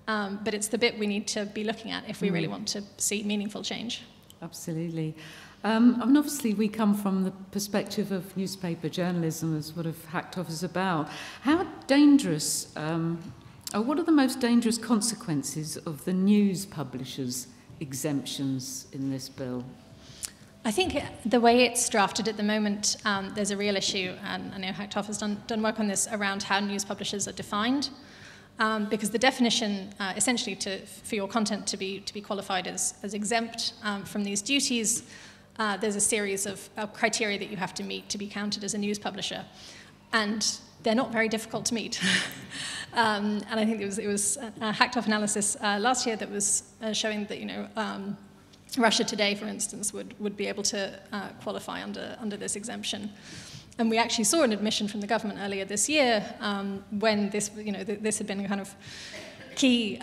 But it's the bit we need to be looking at if we really want to see meaningful change. Absolutely. I mean, obviously, we come from the perspective of newspaper journalism, as what Hacked Off is about. How dangerous, or what are the most dangerous consequences of the news publishers' exemptions in this bill? I think the way it's drafted at the moment, there's a real issue, and I know Hacked Off has done work on this, around how news publishers are defined. Because the definition, essentially, for your content to be qualified as exempt from these duties, there's a series of criteria that you have to meet to be counted as a news publisher, and they're not very difficult to meet. And I think it was a Hacked Off analysis last year that was showing that Russia Today, for instance, would be able to qualify under this exemption. And we actually saw an admission from the government earlier this year when this had been a kind of key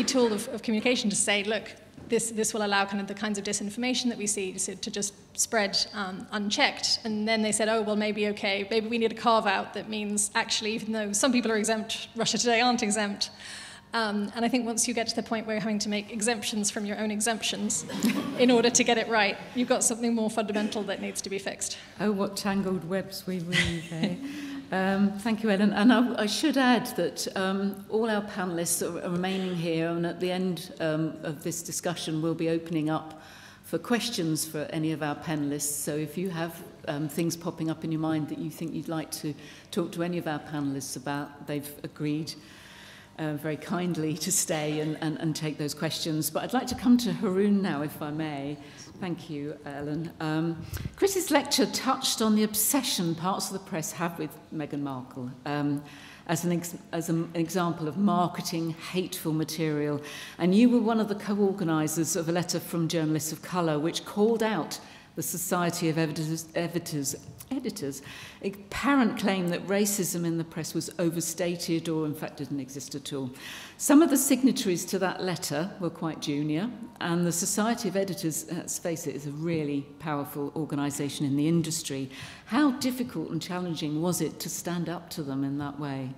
tool of communication to say, look, this will allow kind of the kinds of disinformation that we see to just spread unchecked. And then they said, oh, well, maybe we need a carve-out that means actually, even though some people are exempt, Russia Today aren't exempt. And I think once you get to the point where you're having to make exemptions from your own exemptions in order to get it right, you've got something more fundamental that needs to be fixed. Oh, what tangled webs we weave, eh? Thank you, Ellen. And I should add that all our panellists are remaining here, and at the end of this discussion, we'll be opening up for questions for any of our panellists. So if you have things popping up in your mind that you think you'd like to talk to any of our panellists about, they've agreed very kindly to stay and take those questions. But I'd like to come to Haroon now, if I may. Thank you, Ellen. Chris's lecture touched on the obsession parts of the press have with Meghan Markle as an example of marketing hateful material. And you were one of the co-organisers of a letter from Journalists of Colour which called out the Society of Editors' apparent claim that racism in the press was overstated or in fact didn't exist at all. Some of the signatories to that letter were quite junior, and the Society of Editors, let's face it, is a really powerful organisation in the industry. How difficult and challenging was it to stand up to them in that way?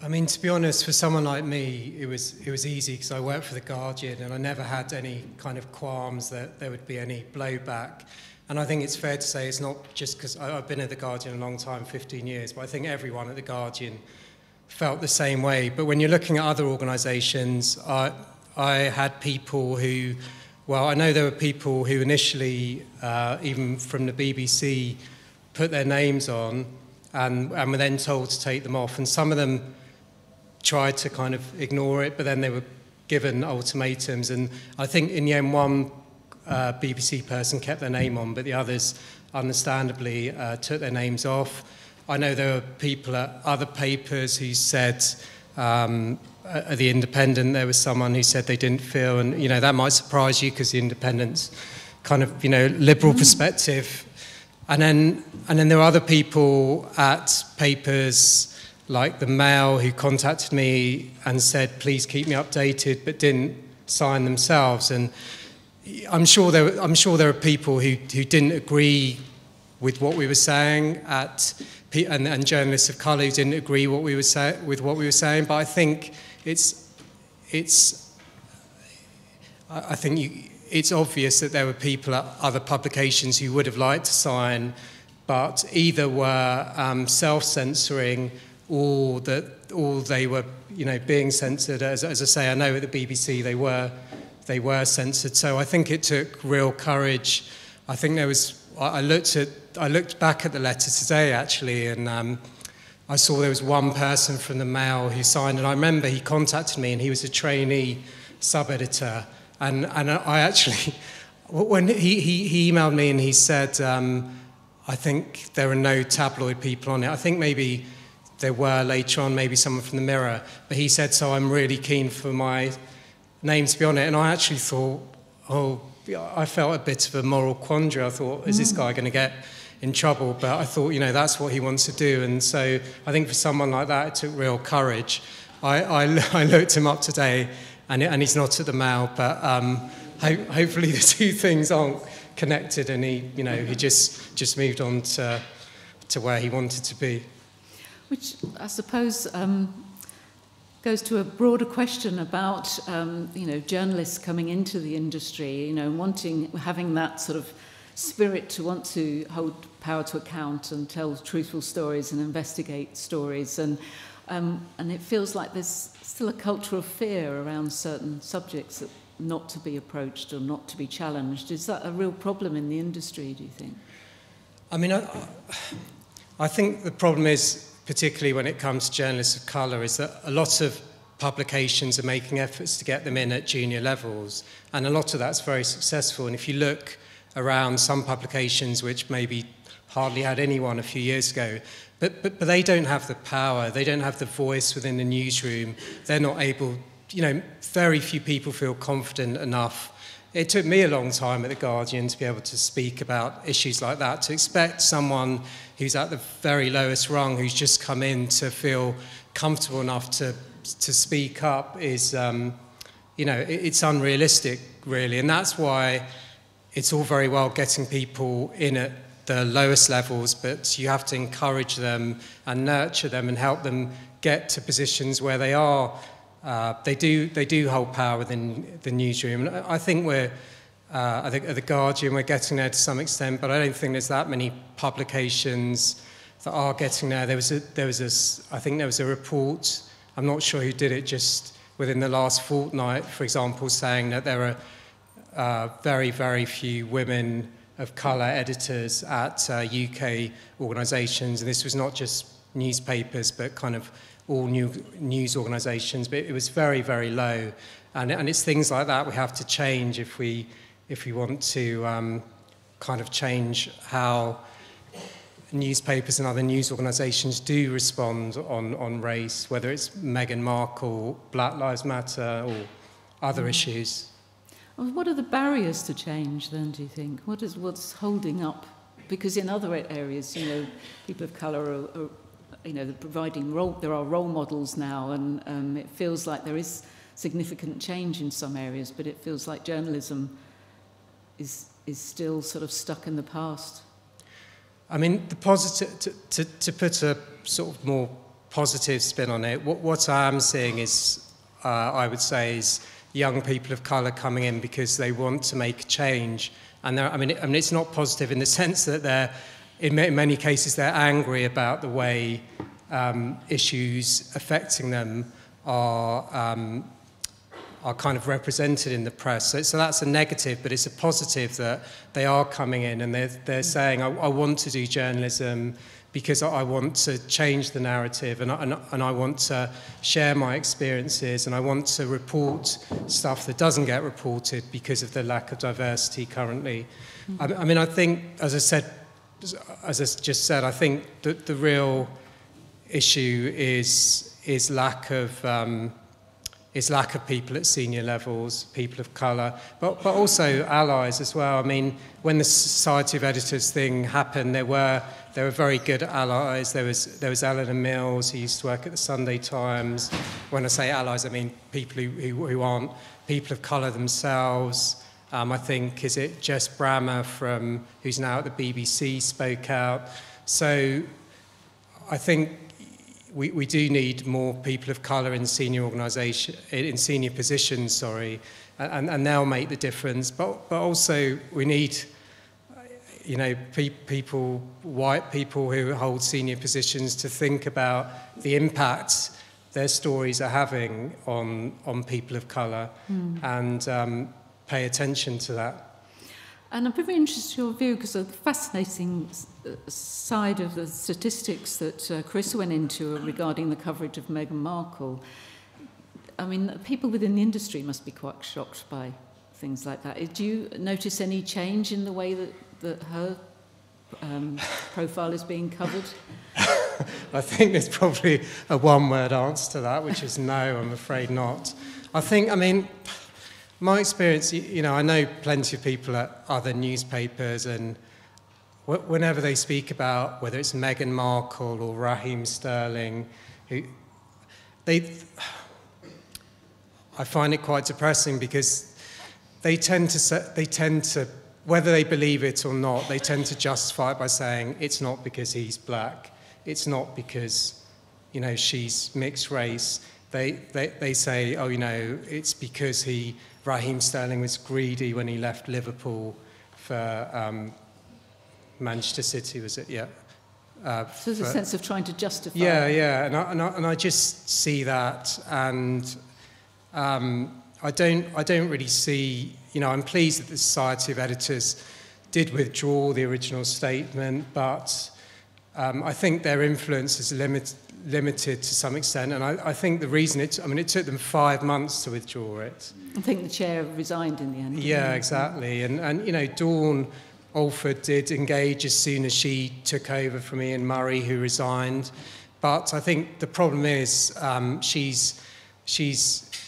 I mean, to be honest, for someone like me, it was easy because I worked for The Guardian and I never had any kind of qualms that there would be any blowback. And I think it's fair to say it's not just because I've been at The Guardian a long time, 15 years, but I think everyone at The Guardian felt the same way. But when you're looking at other organisations, I had people who, well, I know there were people who initially, even from the BBC, put their names on and were then told to take them off. And some of them tried to kind of ignore it, but then they were given ultimatums. And I think in the end, one BBC person kept their name on, but the others, understandably, took their names off. I know there were people at other papers who said, at The Independent, there was someone who said they didn't feel, and, that might surprise you because The Independent's kind of, liberal perspective. And then there were other people at papers like the Mail who contacted me and said, please keep me updated, but didn't sign themselves. And I'm sure there are people who didn't agree with what we were saying and journalists of colour who didn't agree with what we were saying. But I think it's obvious that there were people at other publications who would have liked to sign, but either were self-censoring or they were, being censored. As I say, I know at the BBC they were censored. So I think it took real courage. I think there was. I looked back at the letter today actually, and I saw there was one person from the Mail who signed, and I remember he contacted me, and he was a trainee sub-editor, and I actually, when he emailed me and he said, I think there are no tabloid people on it. I think maybe there were later on, maybe someone from the Mirror, but he said, so I'm really keen for my name to be on it. And I actually thought, I felt a bit of a moral quandary. I thought, is this guy going to get in trouble? But I thought, that's what he wants to do. And so I think for someone like that, it took real courage. I looked him up today, and he's not at the Mail, but hopefully the two things aren't connected, and he just moved on to where he wanted to be. Which I suppose goes to a broader question about journalists coming into the industry, having that sort of spirit to want to hold power to account and tell truthful stories and investigate stories, and it feels like there's still a culture of fear around certain subjects that not to be approached or not to be challenged. Is that a real problem in the industry, do you think? I mean, I think the problem is, particularly when it comes to journalists of colour, is that a lot of publications are making efforts to get them in at junior levels, and a lot of that's very successful. And if you look around some publications which maybe hardly had anyone a few years ago, but they don't have the power, they don't have the voice within the newsroom, they're not able, very few people feel confident enough. It took me a long time at The Guardian to be able to speak about issues like that. To expect someone who's at the very lowest rung, who's just come in, to feel comfortable enough to speak up is, it's unrealistic, really. And that's why it's all very well getting people in at the lowest levels, but you have to encourage them and nurture them and help them get to positions where they are. They do hold power within the newsroom. And I think at The Guardian, we're getting there to some extent, but I don't think there's that many publications that are getting there. I think there was a report, I'm not sure who did it, just within the last fortnight, for example, saying that there are very, very few women of colour editors at UK organisations. And this was not just newspapers, but kind of all news organisations, but it was very, very low. And it's things like that we have to change if we want to kind of change how newspapers and other news organisations do respond on race, whether it's Meghan Markle, Black Lives Matter, or other issues. What are the barriers to change then, do you think? What's holding up? Because in other areas, people of colour are providing there are role models now, and it feels like there is significant change in some areas, but it feels like journalism is still sort of stuck in the past. I mean, the positive, to put a sort of more positive spin on it, what I am seeing is, I would say, is young people of colour coming in because they want to make a change. And I mean, it's not positive in the sense that in many cases, they're angry about the way issues affecting them are kind of represented in the press. So that's a negative, but it's a positive that they are coming in and they're saying, I want to do journalism because I want to change the narrative, and I want to share my experiences, and I want to report stuff that doesn't get reported because of the lack of diversity currently. I mean, I think, as I just said, I think that the real issue is lack of people at senior levels, people of colour, but also allies as well. I mean, when the Society of Editors thing happened, there were very good allies. There was Eleanor Mills, who used to work at the Sunday Times. When I say allies, I mean people who aren't people of colour themselves. I think, is it Jess Brammer who's now at the BBC, spoke out. So I think we do need more people of colour in senior positions, and they'll make the difference. But also we need, people, white people who hold senior positions, to think about the impact their stories are having on people of colour, and pay attention to that. And I'm very interested in your view, because of the fascinating side of the statistics that Chris went into regarding the coverage of Meghan Markle. I mean, people within the industry must be quite shocked by things like that. Do you notice any change in the way that her profile is being covered? I think there's probably a one-word answer to that, which is no, I'm afraid not. I mean, my experience, you know, I know plenty of people at other newspapers, and whenever they speak about whether it's Meghan Markle or Raheem Sterling, I find it quite depressing, because they tend to, whether they believe it or not, they tend to justify it by saying it's not because he's black, it's not because, you know, she's mixed race. They say, oh, you know, it's because Raheem Sterling was greedy when he left Liverpool for Manchester City, was it? Yeah. So there's a sense of trying to justify. Yeah, and I just see that, and I don't really see. You know, I'm pleased that the Society of Editors did withdraw the original statement, but I think their influence is limited to some extent, and I think the reason it took them 5 months to withdraw it. I think the chair resigned in the end. Yeah, exactly, and you know, Dawn Alford did engage as soon as she took over from Ian Murray, who resigned, but I think the problem is she's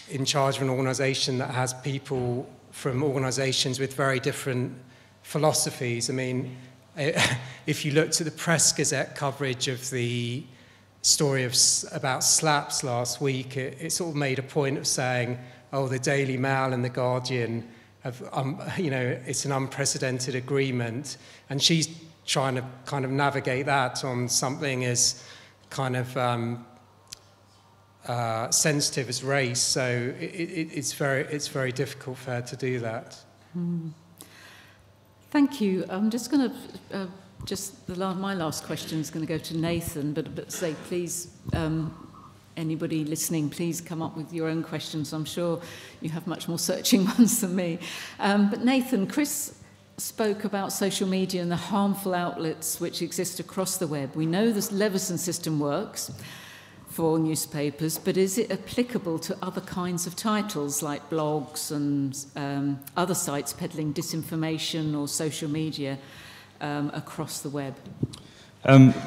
in charge of an organisation that has people from organisations with very different philosophies. I mean, if you looked at the Press Gazette coverage of the story about slaps last week, it sort of made a point of saying, oh, the Daily Mail and the Guardian have, you know, it's an unprecedented agreement, and she's trying to kind of navigate that on something as kind of sensitive as race. So it's very difficult for her to do that. Thank you. I'm just going to my last question is going to go to Nathan, but say please, anybody listening, please come up with your own questions. I'm sure you have much more searching ones than me. But Nathan, Chris spoke about social media and the harmful outlets which exist across the web. We know this Leveson system works for newspapers, but is it applicable to other kinds of titles like blogs and other sites peddling disinformation or social media across the web?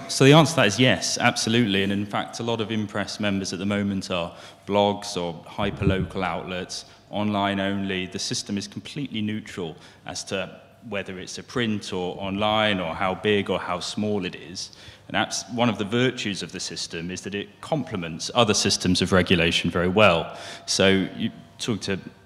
So the answer to that is yes, absolutely. And in fact, a lot of Impress members at the moment are blogs or hyperlocal outlets, online only. The system is completely neutral as to whether it's a print or online or how big or how small it is. And that's one of the virtues of the system, is that it complements other systems of regulation very well. So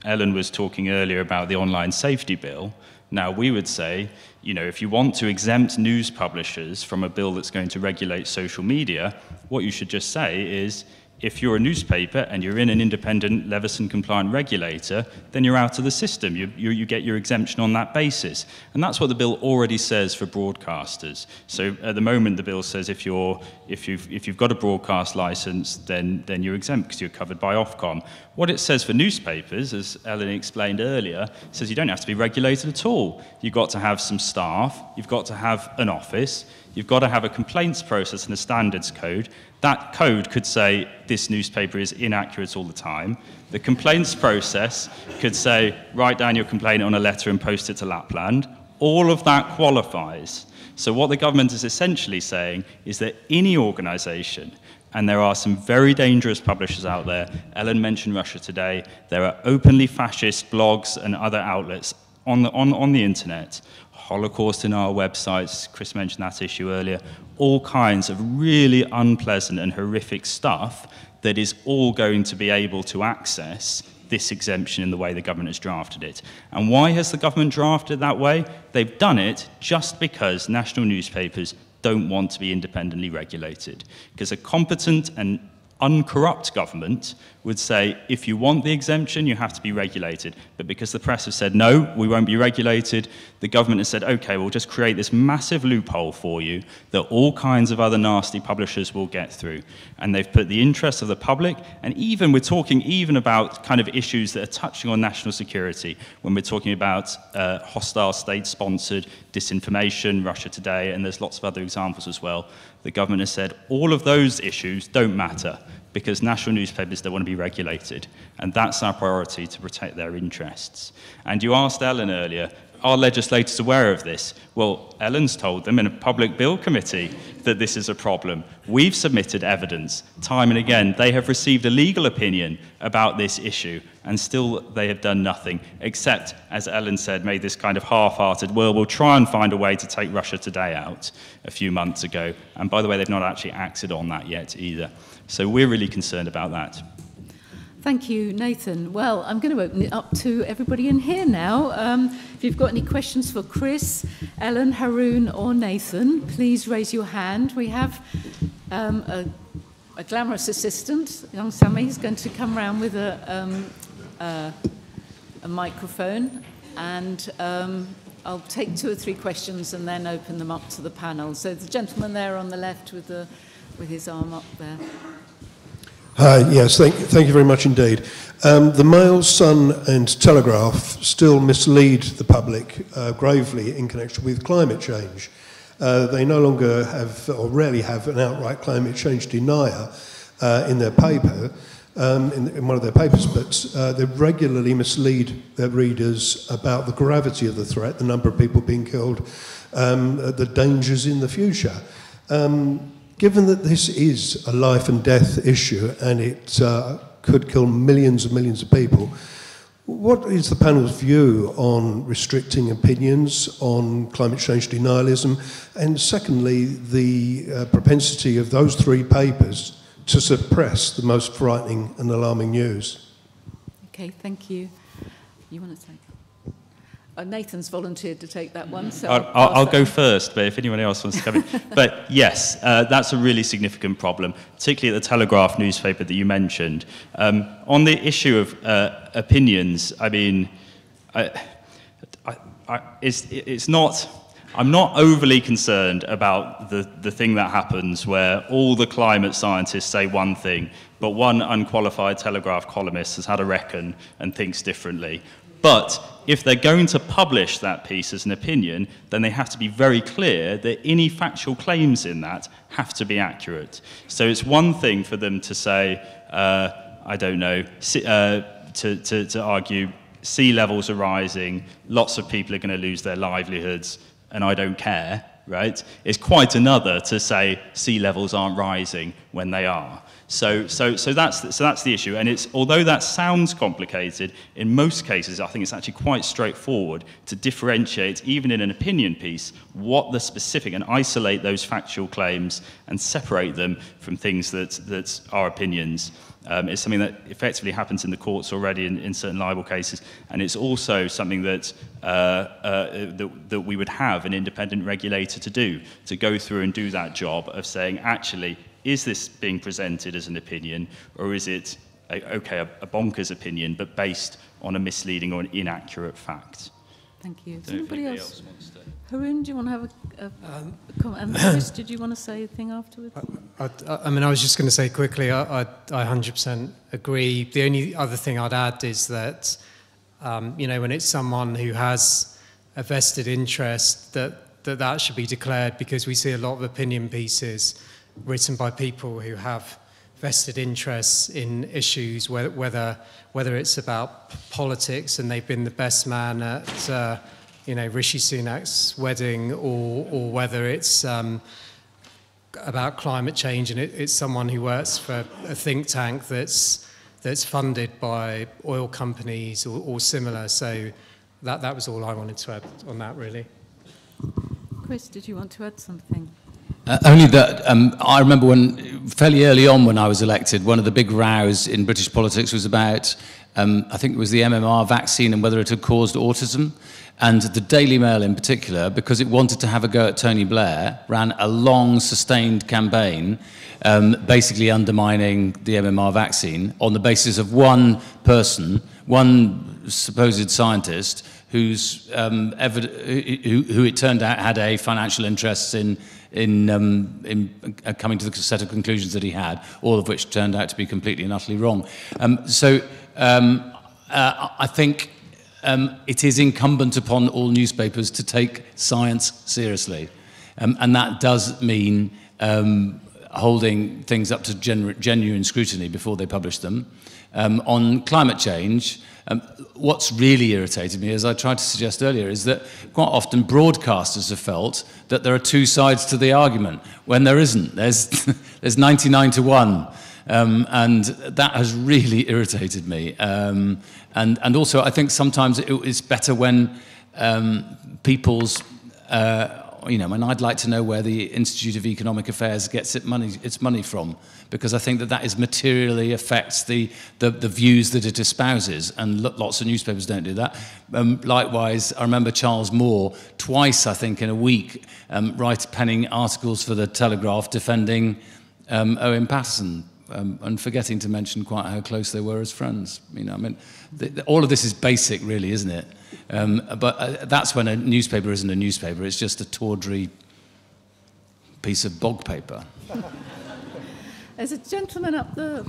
Ellen was talking earlier about the online safety bill. Now, we would say, you know, if you want to exempt news publishers from a bill that's going to regulate social media, what you should just say is, if you're a newspaper and you're in an independent Leveson-compliant regulator, then you're out of the system. You get your exemption on that basis. And that's what the bill already says for broadcasters. So at the moment, the bill says if you've got a broadcast license, then you're exempt because you're covered by Ofcom. What it says for newspapers, as Ellen explained earlier, says you don't have to be regulated at all. You've got to have some staff, you've got to have an office, you've got to have a complaints process and a standards code. That code could say this newspaper is inaccurate all the time. The complaints process could say write down your complaint on a letter and post it to Lapland. All of that qualifies. So what the government is essentially saying is that any organisation, and there are some very dangerous publishers out there, Ellen mentioned Russia Today, there are openly fascist blogs and other outlets on the internet, Holocaust in our websites, Chris mentioned that issue earlier, all kinds of really unpleasant and horrific stuff that is all going to be able to access this exemption in the way the government has drafted it. And why has the government drafted it that way? They've done it just because national newspapers don't want to be independently regulated. Because a competent and uncorrupt government would say, if you want the exemption, you have to be regulated. But because the press have said, no, we won't be regulated, the government has said, okay, we'll just create this massive loophole for you that all kinds of other nasty publishers will get through. And they've put the interests of the public, and even we're talking even about kind of issues that are touching on national security, when we're talking about hostile state-sponsored disinformation, Russia Today, and there's lots of other examples as well. The government has said all of those issues don't matter because national newspapers don't want to be regulated. And that's our priority, to protect their interests. And you asked Ellen earlier, are legislators aware of this? Well, Ellen's told them in a public bill committee that this is a problem. We've submitted evidence time and again. They have received a legal opinion about this issue, and still they have done nothing, except, as Ellen said, made this kind of half-hearted, well, we'll try and find a way to take Russia Today out a few months ago. And by the way, they've not actually acted on that yet either. So we're really concerned about that. Thank you, Nathan. Well, I'm going to open it up to everybody in here now. If you've got any questions for Chris, Ellen, Haroon, or Nathan, please raise your hand. We have a glamorous assistant, young Sammy, who's going to come round with a microphone, and I'll take 2 or 3 questions and then open them up to the panel. So the gentleman there on the left with his arm up there. Yes, thank you very much indeed. The Mail, Sun and Telegraph still mislead the public gravely in connection with climate change. They no longer have, or rarely have, an outright climate change denier in their paper, in one of their papers, but they regularly mislead their readers about the gravity of the threat, the number of people being killed, the dangers in the future. Given that this is a life and death issue and it could kill millions and millions of people, what is the panel's view on restricting opinions, on climate change denialism, and secondly, the propensity of those 3 papers to suppress the most frightening and alarming news? Okay, thank you. You want to take? Nathan's volunteered to take that one, so I'll go first, but if anyone else wants to come in. But yes, that's a really significant problem, particularly at the Telegraph newspaper that you mentioned. On the issue of opinions, I mean, it's not... I'm not overly concerned about the thing that happens where all the climate scientists say one thing, but one unqualified Telegraph columnist has had a reckon and thinks differently. But if they're going to publish that piece as an opinion, then they have to be very clear that any factual claims in that have to be accurate. So it's one thing for them to say, I don't know, to argue sea levels are rising, lots of people are going to lose their livelihoods, and I don't care, right? It's quite another to say sea levels aren't rising when they are. So that's the issue, and it's, although that sounds complicated, in most cases I think it's actually quite straightforward to differentiate, even in an opinion piece, what the specific, and isolate those factual claims and separate them from things that are opinions. It's something that effectively happens in the courts already in certain libel cases, and it's also something that that we would have an independent regulator to do, to go through and do that job of saying, actually, is this being presented as an opinion, or is it, a bonkers opinion, but based on a misleading or an inaccurate fact? Thank you. Does anybody else wants to... Haroon, do you want to have a comment? And Chris, did you want to say anything afterwards? I mean, I was just going to say quickly, I 100% agree. The only other thing I'd add is that, you know, when it's someone who has a vested interest, that should be declared, because we see a lot of opinion pieces written by people who have vested interests in issues, whether it's about politics and they've been the best man at you know, Rishi Sunak's wedding, or whether it's about climate change and it's someone who works for a think tank that's funded by oil companies or similar. So that was all I wanted to add on that, really. Chris, did you want to add something? Only that I remember fairly early on when I was elected, one of the big rows in British politics was about, I think it was the MMR vaccine and whether it had caused autism. And the Daily Mail in particular, because it wanted to have a go at Tony Blair, ran a long, sustained campaign basically undermining the MMR vaccine on the basis of one person, one supposed scientist, who it turned out had a financial interest in coming to the set of conclusions that he had, all of which turned out to be completely and utterly wrong. I think it is incumbent upon all newspapers to take science seriously. And that does mean holding things up to genuine scrutiny before they publish them. On climate change, what's really irritated me, as I tried to suggest earlier, is that quite often broadcasters have felt that there are two sides to the argument, when there isn't. There's 99 to 1. And that has really irritated me. And also, I think sometimes it's better when people's, and I'd like to know where the Institute of Economic Affairs gets its money from, because I think that is materially affects the views that it espouses, and lots of newspapers don't do that. Likewise, I remember Charles Moore twice, I think, in a week, penning articles for the Telegraph defending Owen Paterson. And forgetting to mention quite how close they were as friends. All of this is basic, really, isn't it? But that's when a newspaper isn't a newspaper. It's just a tawdry piece of bog paper. There's a gentleman up the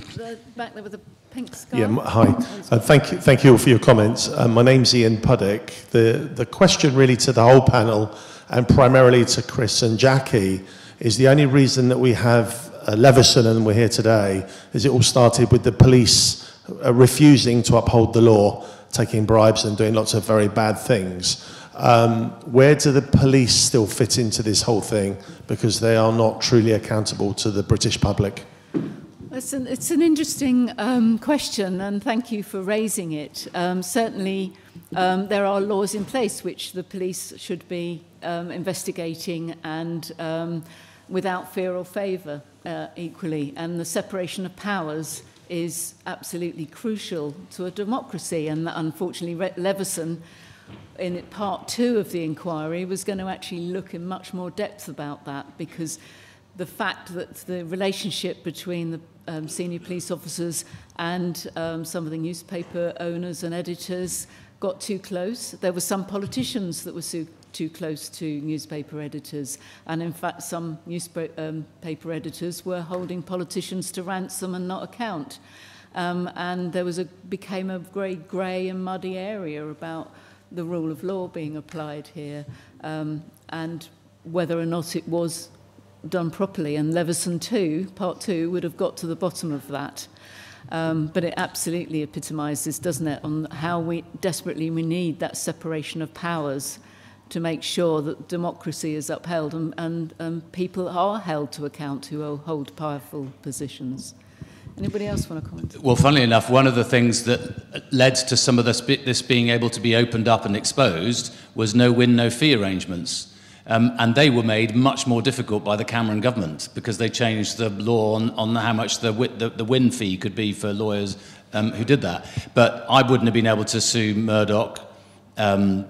back there with a pink scarf. Yeah, hi. Thank you all for your comments. My name's Ian Puddick. The question really to the whole panel, and primarily to Chris and Jackie, is the only reason that we have Leveson and we're here today is it all started with the police refusing to uphold the law, taking bribes and doing lots of very bad things. Where do the police still fit into this whole thing? Because they are not truly accountable to the British public. It's an interesting question, and thank you for raising it. Certainly, there are laws in place which the police should be investigating and without fear or favour equally. And the separation of powers is absolutely crucial to a democracy. And unfortunately, Leveson, in part 2 of the inquiry, was going to actually look in much more depth about that, because the fact that the relationship between the senior police officers and some of the newspaper owners and editors got too close. There were some politicians that were too close to newspaper editors, and in fact some newspaper editors were holding politicians to ransom and not account. And there became a very grey and muddy area about the rule of law being applied here, and whether or not it was done properly. And Leveson 2, part 2, would have got to the bottom of that. But it absolutely epitomises, doesn't it, on how desperately we need that separation of powers to make sure that democracy is upheld and people are held to account who hold powerful positions. Anybody else want to comment? Well, funnily enough, one of the things that led to some of this being able to be opened up and exposed was no-win, no-fee arrangements. And they were made much more difficult by the Cameron government, because they changed the law on how much the win fee could be for lawyers who did that. But I wouldn't have been able to sue Murdoch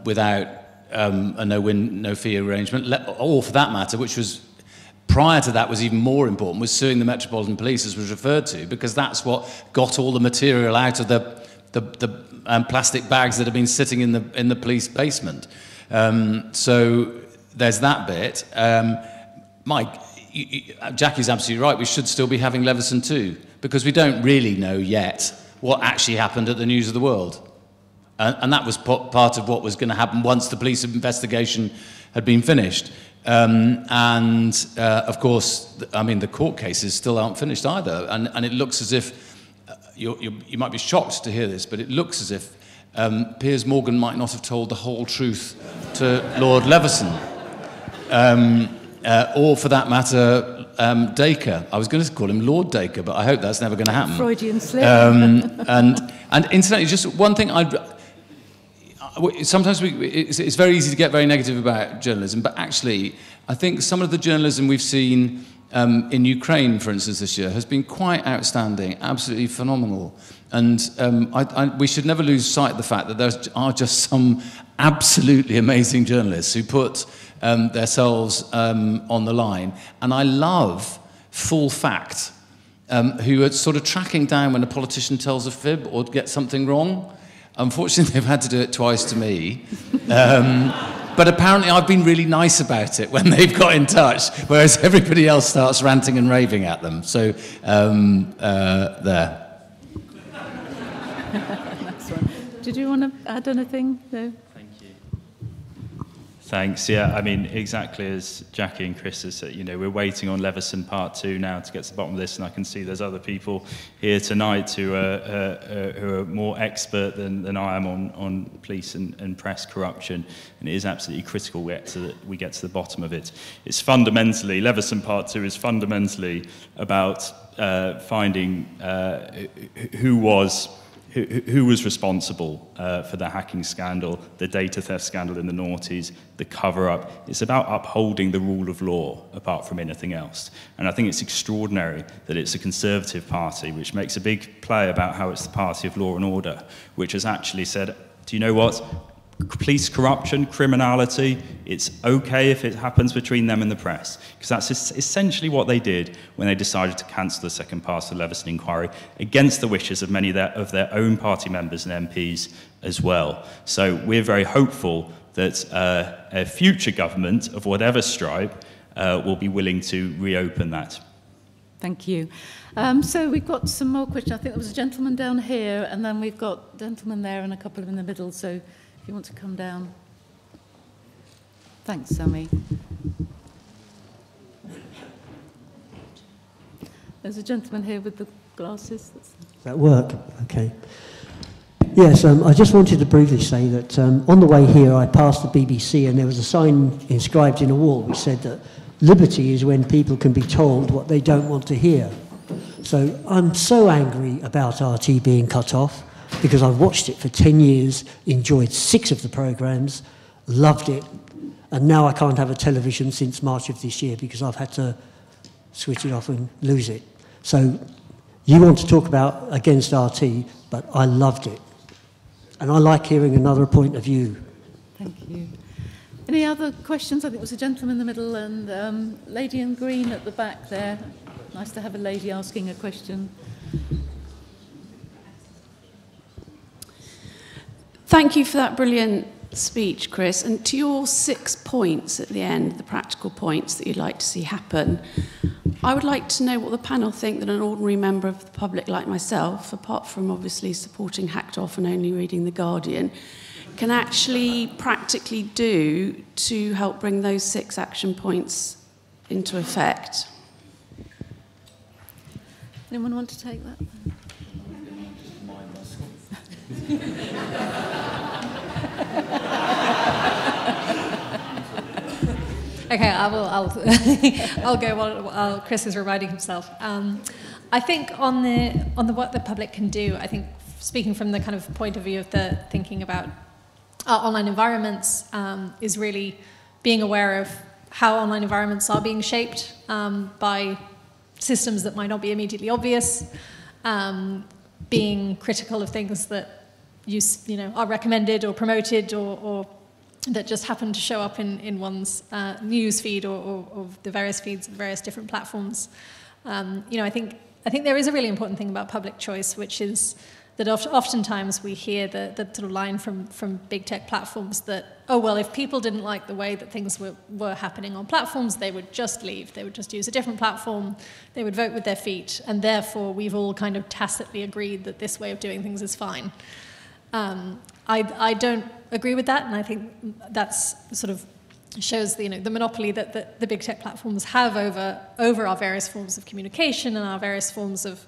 without a no-win, no-fee arrangement, or for that matter, which was prior to that was even more important, was suing the Metropolitan Police, as was referred to, because that's what got all the material out of the plastic bags that had been sitting in the police basement. So there's that bit. Mike, Jackie's absolutely right. We should still be having Leveson 2, because we don't really know yet what actually happened at the News of the World. And that was part of what was going to happen once the police investigation had been finished. Of course, I mean, the court cases still aren't finished either. And it looks as if, you might be shocked to hear this, but it looks as if Piers Morgan might not have told the whole truth to Lord Leveson. Or for that matter, Dacre. I was going to call him Lord Dacre, but I hope that's never going to happen. Freudian slip. And incidentally, just one thing sometimes it's very easy to get very negative about journalism, but actually, I think some of the journalism we've seen in Ukraine, for instance, this year, has been quite outstanding, absolutely phenomenal. And we should never lose sight of the fact that there are just some absolutely amazing journalists who put themselves on the line. And I love Full Fact, who are sort of tracking down when a politician tells a fib or gets something wrong. Unfortunately, they've had to do it twice to me. But apparently I've been really nice about it when they've got in touch, whereas everybody else starts ranting and raving at them. So, there. Did you want to add anything? No? Thank you. Thanks. Yeah, I mean, exactly as Jackie and Chris has said, you know, we're waiting on Leveson Part 2 now to get to the bottom of this, and I can see there's other people here tonight who are more expert than I am on police and press corruption, and it is absolutely critical we get to the bottom of it. It's fundamentally, Leveson Part 2 is fundamentally about finding who was responsible for the hacking scandal, the data theft scandal in the noughties, the cover-up. It's about upholding the rule of law, apart from anything else. And I think it's extraordinary that it's a Conservative party, which makes a big play about how it's the party of law and order, which has actually said, do you know what? Police corruption, criminality, it's okay if it happens between them and the press. Because that's essentially what they did when they decided to cancel the second pass of the Leveson inquiry, against the wishes of many of their own party members and MPs as well. So we're very hopeful that a future government of whatever stripe will be willing to reopen that. Thank you. So we've got some more questions. I think there was a gentleman down here, and then we've got a gentleman there and a couple in the middle. So if you want to come down. Thanks, Sammy. There's a gentleman here with the glasses. Does that work? Okay. Yes, I just wanted to briefly say that on the way here I passed the BBC and there was a sign inscribed in a wall which said that liberty is when people can be told what they don't want to hear. So I'm so angry about RT being cut off, because I've watched it for 10 years, enjoyed 6 of the programmes, loved it, and now I can't have a television since March of this year because I've had to switch it off and lose it. So you want to talk about against RT, but I loved it. And I like hearing another point of view. Thank you. Any other questions? I think there was a gentleman in the middle and lady in green at the back there. Nice to have a lady asking a question. Thank you for that brilliant speech, Chris. And to your 6 points at the end, the practical points that you'd like to see happen, I would like to know what the panel think that an ordinary member of the public like myself, apart from obviously supporting Hacked Off and only reading The Guardian, can actually practically do to help bring those 6 action points into effect. Anyone want to take that? Okay, I'll go while Chris is reminding himself. I think on the what the public can do, I think speaking from the kind of point of view of the thinking about online environments is really being aware of how online environments are being shaped by systems that might not be immediately obvious, being critical of things that are recommended or promoted or that just happen to show up in one's news feed or the various feeds of various different platforms. I think there is a really important thing about public choice, which is that oftentimes we hear the sort of line from big tech platforms that, oh, well, if people didn't like the way that things were happening on platforms, they would just leave. They would just use a different platform. They would vote with their feet. And therefore, we've all kind of tacitly agreed that this way of doing things is fine. I don't agree with that, and I think that's sort of shows the monopoly that the big tech platforms have over our various forms of communication and our various forms of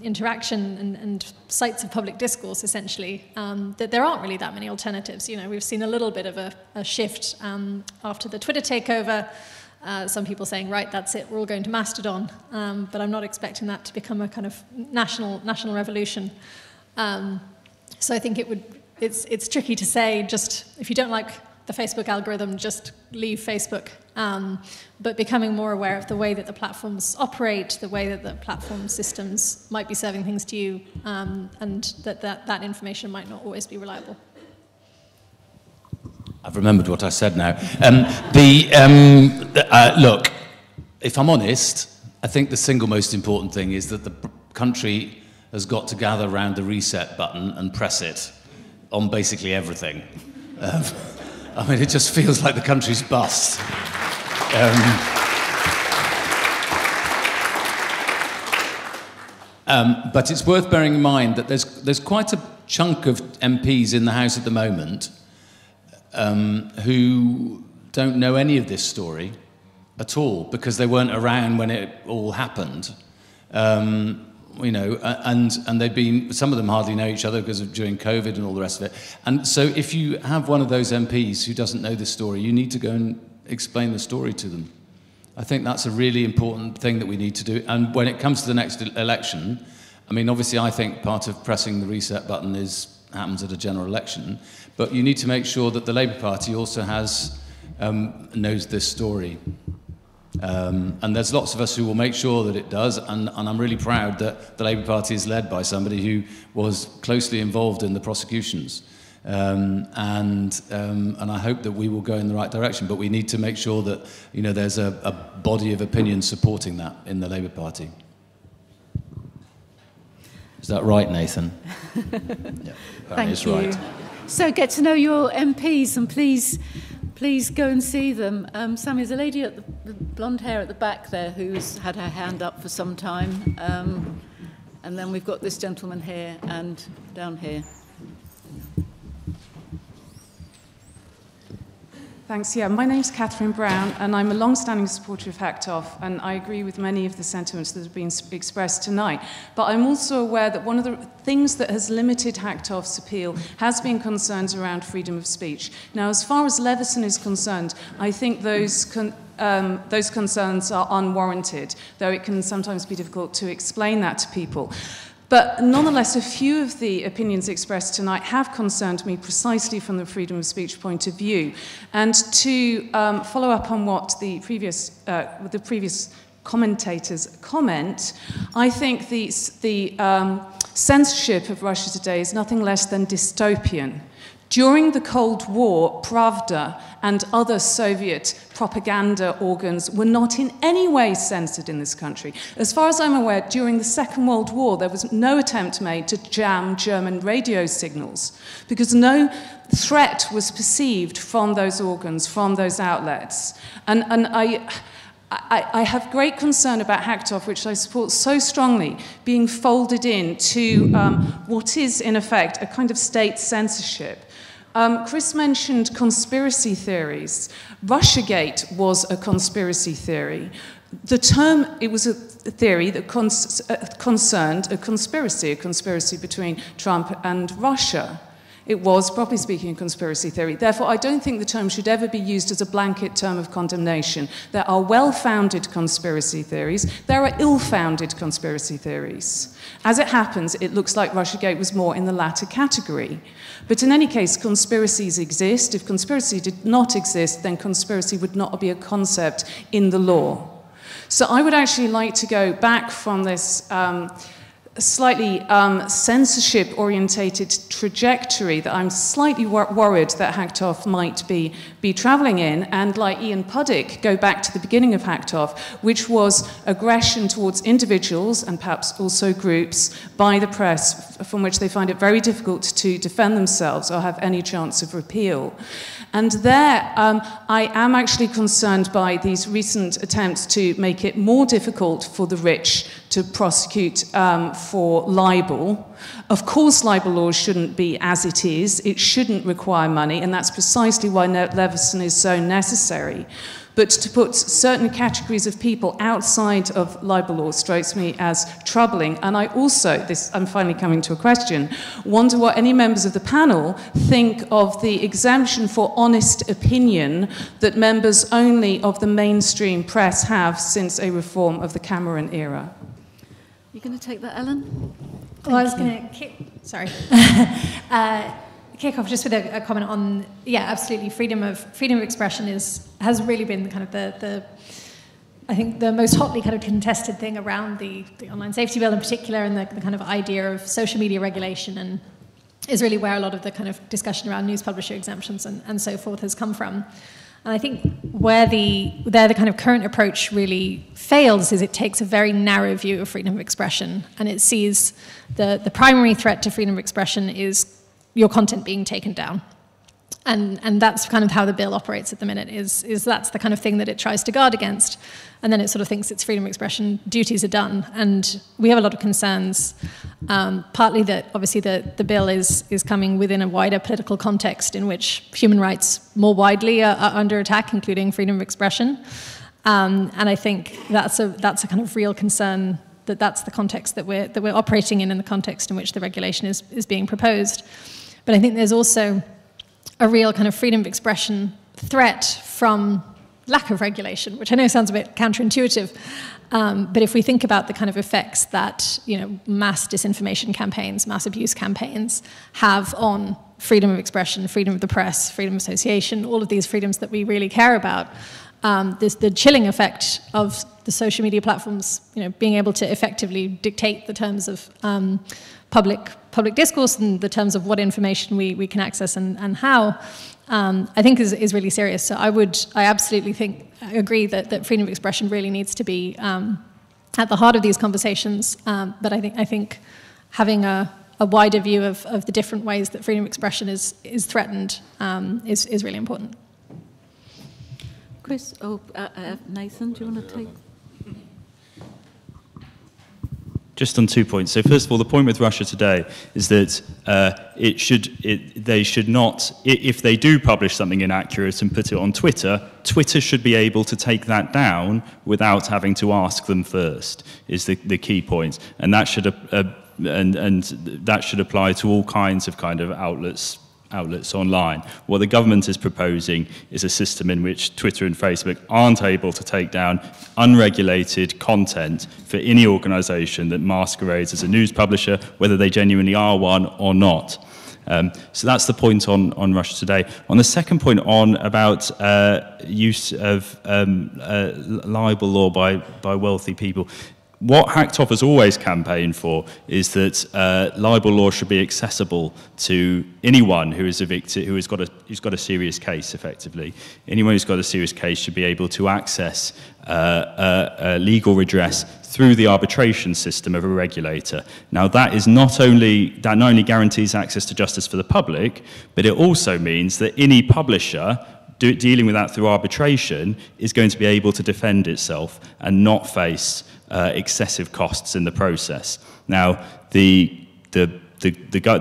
interaction and sites of public discourse, essentially, that there aren't really that many alternatives. We've seen a little bit of a shift after the Twitter takeover. Some people saying, right, that's it, we're all going to Mastodon, but I'm not expecting that to become a kind of national revolution. So I think it would it's tricky to say, just if you don't like the Facebook algorithm, just leave Facebook. But becoming more aware of the way that the platforms operate, the way that the platform systems might be serving things to you, and that information might not always be reliable. I've remembered what I said now. Look, if I'm honest, I think the single most important thing is that the country has got to gather around the reset button and press it on basically everything. I mean, it just feels like the country's bust. But it's worth bearing in mind that there's quite a chunk of MPs in the House at the moment who don't know any of this story at all, because they weren't around when it all happened. You know, and they've been, some of them hardly know each other because of during COVID and all the rest of it. And so if you have one of those MPs who doesn't know this story, you need to go and explain the story to them. I think that's a really important thing that we need to do. And when it comes to the next election, I mean, obviously I think part of pressing the reset button happens at a general election, but you need to make sure that the Labour Party also knows this story. And there's lots of us who will make sure that it does, and I'm really proud that the Labour Party is led by somebody who was closely involved in the prosecutions. And I hope that we will go in the right direction, but we need to make sure that, you know, there's a body of opinion supporting that in the Labour Party. Is that right, Nathan? Yeah, Thank you. Right. So get to know your MPs, and please go and see them. Sammy, there's a lady at the blonde hair at the back there who's had her hand up for some time. And then we've got this gentleman here and down here. Thanks. Yeah, my name's Catherine Brown, and I'm a long-standing supporter of Hacked Off, and I agree with many of the sentiments that have been expressed tonight. But I'm also aware that one of the things that has limited Hacked Off's appeal has been concerns around freedom of speech. Now, as far as Leveson is concerned, I think those concerns are unwarranted, though it can sometimes be difficult to explain that to people. But nonetheless, a few of the opinions expressed tonight have concerned me precisely from the freedom of speech point of view. And to follow up on what the previous commentators comment, I think the censorship of Russia today is nothing less than dystopian. During the Cold War, Pravda and other Soviet propaganda organs were not in any way censored in this country. As far as I'm aware, during the Second World War, there was no attempt made to jam German radio signals because no threat was perceived from those organs, from those outlets. And I have great concern about Hacked Off, which I support so strongly, being folded into what is, in effect, a kind of state censorship. Chris mentioned conspiracy theories. Russiagate was a conspiracy theory. It was a theory that concerned a conspiracy between Trump and Russia. It was, properly speaking, a conspiracy theory. Therefore, I don't think the term should ever be used as a blanket term of condemnation. There are well-founded conspiracy theories. There are ill-founded conspiracy theories. As it happens, it looks like Russiagate was more in the latter category. But in any case, conspiracies exist. If conspiracy did not exist, then conspiracy would not be a concept in the law. So I would actually like to go back from this slightly censorship-orientated trajectory that I'm slightly worried that Hacked Off might be travelling in, and like Ian Puddick, go back to the beginning of Hacked Off, which was aggression towards individuals and perhaps also groups by the press, from which they find it very difficult to defend themselves or have any chance of repeal. And there, I am actually concerned by these recent attempts to make it more difficult for the rich to prosecute for libel. Of course, libel laws shouldn't be as it is. It shouldn't require money, and that's precisely why Leveson is so necessary. But to put certain categories of people outside of libel law strikes me as troubling. And I also, I'm finally coming to a question, wonder what any members of the panel think of the exemption for honest opinion that members only of the mainstream press have since a reform of the Cameron era. You going to take that, Ellen? Well, I was going to sorry. kick off just with a comment on, yeah, absolutely, freedom of expression has really been kind of I think the most hotly kind of contested thing around the online safety bill in particular, and the kind of idea of social media regulation, and is really where a lot of the kind of discussion around news publisher exemptions and so forth has come from. And I think where the kind of current approach really fails is it takes a very narrow view of freedom of expression, and it sees the primary threat to freedom of expression is your content being taken down. And that's kind of how the bill operates at the minute, is that's the kind of thing that it tries to guard against. And then it sort of thinks its freedom of expression duties are done. And we have a lot of concerns, partly that obviously the bill is coming within a wider political context in which human rights more widely are under attack, including freedom of expression. And I think that's a kind of real concern, that's the context that we're operating in the context in which the regulation is being proposed. But I think there's also a real kind of freedom of expression threat from lack of regulation, which I know sounds a bit counterintuitive, but if we think about the kind of effects that mass disinformation campaigns, mass abuse campaigns have on freedom of expression, freedom of the press, freedom of association, all of these freedoms that we really care about, the chilling effect of the social media platforms, being able to effectively dictate the terms of public discourse and the terms of what information we can access and how, I think is really serious. So I absolutely agree that freedom of expression really needs to be at the heart of these conversations. But I think having a wider view of the different ways that freedom of expression is threatened is really important. Chris, Nathan, do you want to take? Just on 2 points. So first of all, the point with Russia Today is that they should not, if they do publish something inaccurate and put it on Twitter, Twitter should be able to take that down without having to ask them first, is the key point. And that should that should apply to all kinds of outlets online. What the government is proposing is a system in which Twitter and Facebook aren't able to take down unregulated content for any organisation that masquerades as a news publisher, whether they genuinely are one or not. So that's the point on Russia Today. On the second point about use of libel law by wealthy people, what Hacked Off has always campaigned for is that libel law should be accessible to anyone who is a victim, who's got a serious case, effectively. Anyone who's got a serious case should be able to access legal redress through the arbitration system of a regulator. Now, that not only guarantees access to justice for the public, but it also means that any publisher dealing with that through arbitration is going to be able to defend itself and not face excessive costs in the process. Now, the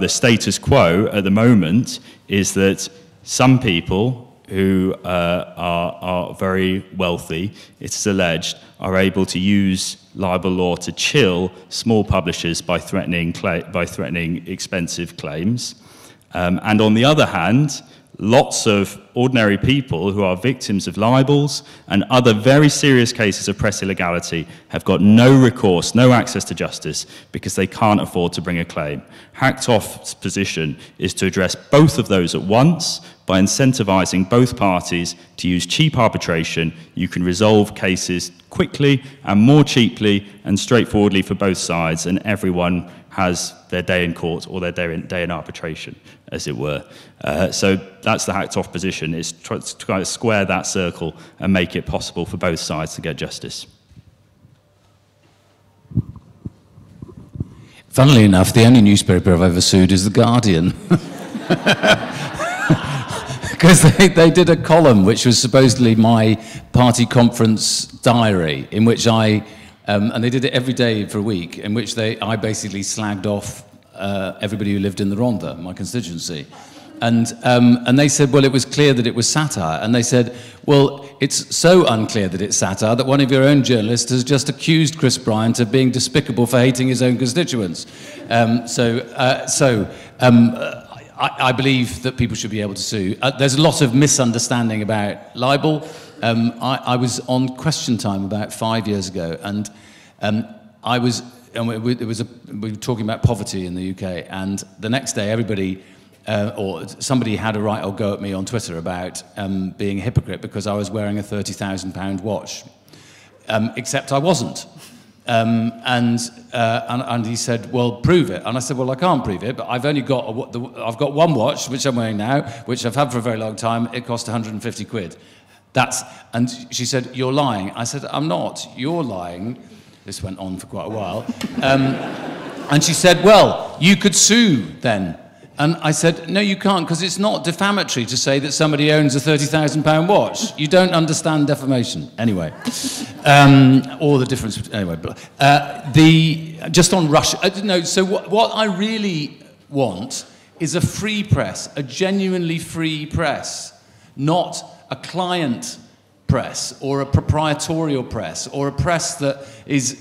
status quo at the moment is that some people who are very wealthy, it's alleged, are able to use libel law to chill small publishers by threatening expensive claims. And on the other hand, lots of ordinary people who are victims of libels and other very serious cases of press illegality have got no recourse, no access to justice because they can't afford to bring a claim. Hacked Off's position is to address both of those at once by incentivizing both parties to use cheap arbitration. You can resolve cases quickly and more cheaply and straightforwardly for both sides, and everyone has their day in court or their day in arbitration, as it were. So that's the Hacked Off position, is try to kind of square that circle and make it possible for both sides to get justice. Funnily enough, the only newspaper I've ever sued is The Guardian. Because they did a column which was supposedly my party conference diary, in which and they did it every day for a week, in which I basically slagged off everybody who lived in the Rhondda, my constituency. And they said, well, it was clear that it was satire. And they said, well, it's so unclear that it's satire that one of your own journalists has just accused Chris Bryant of being despicable for hating his own constituents. I believe that people should be able to sue. There's a lot of misunderstanding about libel. I was on Question Time about 5 years ago, and we were talking about poverty in the UK, and the next day everybody or somebody had a right old go at me on Twitter about being a hypocrite because I was wearing a £30,000 watch, except I wasn't. And he said, well, prove it. And I said, well, I can't prove it, but I've only got I've got one watch, which I'm wearing now, which I've had for a very long time. It cost 150 quid. And she said, you're lying. I said, I'm not. You're lying. This went on for quite a while. And she said, well, you could sue then. And I said, no, you can't, because it's not defamatory to say that somebody owns a £30,000 watch. You don't understand defamation. Anyway, or the difference. Anyway, just on Russia. No, so what I really want is a free press, a genuinely free press, not a client press or a proprietorial press or a press that is,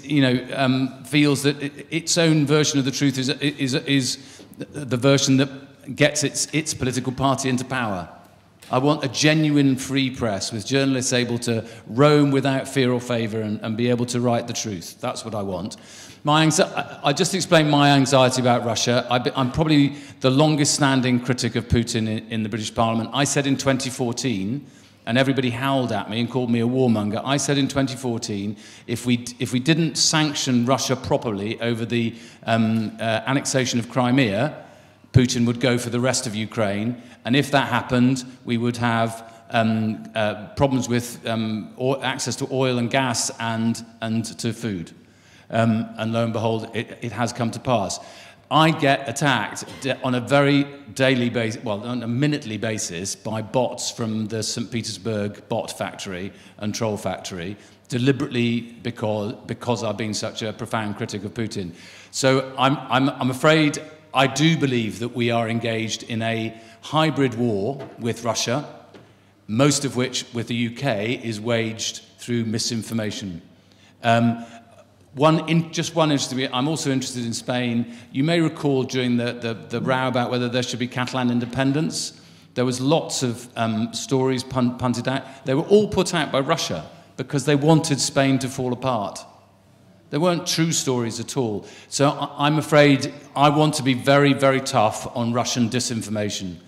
feels that its own version of the truth is the version that gets its political party into power. I want a genuine free press with journalists able to roam without fear or favour and be able to write the truth. That's what I want. I just explained my anxiety about Russia. I'm probably the longest-standing critic of Putin in the British Parliament. I said in 2014, and everybody howled at me and called me a warmonger. I said in 2014, if we didn't sanction Russia properly over the annexation of Crimea, Putin would go for the rest of Ukraine, and if that happened, we would have problems with access to oil and gas and to food. And lo and behold, it has come to pass. I get attacked on a very daily basis, well, on a minutely basis, by bots from the St. Petersburg bot factory and troll factory, deliberately because I've been such a profound critic of Putin. So I'm afraid I do believe that we are engaged in a hybrid war with Russia, most of which with the UK is waged through misinformation. Just one interesting. I'm also interested in Spain. You may recall during the row about whether there should be Catalan independence, there was lots of stories punted out. They were all put out by Russia because they wanted Spain to fall apart. They weren't true stories at all. So I'm afraid I want to be very, very tough on Russian disinformation.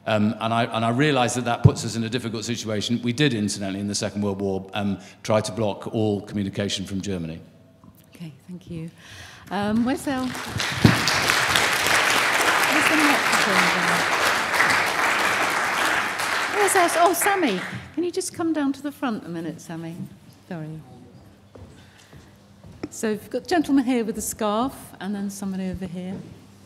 And I realise that puts us in a difficult situation. We did, incidentally, in the Second World War, try to block all communication from Germany. Okay, thank you. Where's the microphone there? Where's our... Oh, Sammy. Can you just come down to the front a minute, Sammy? Sorry. So we've got a gentleman here with a scarf, and then somebody over here.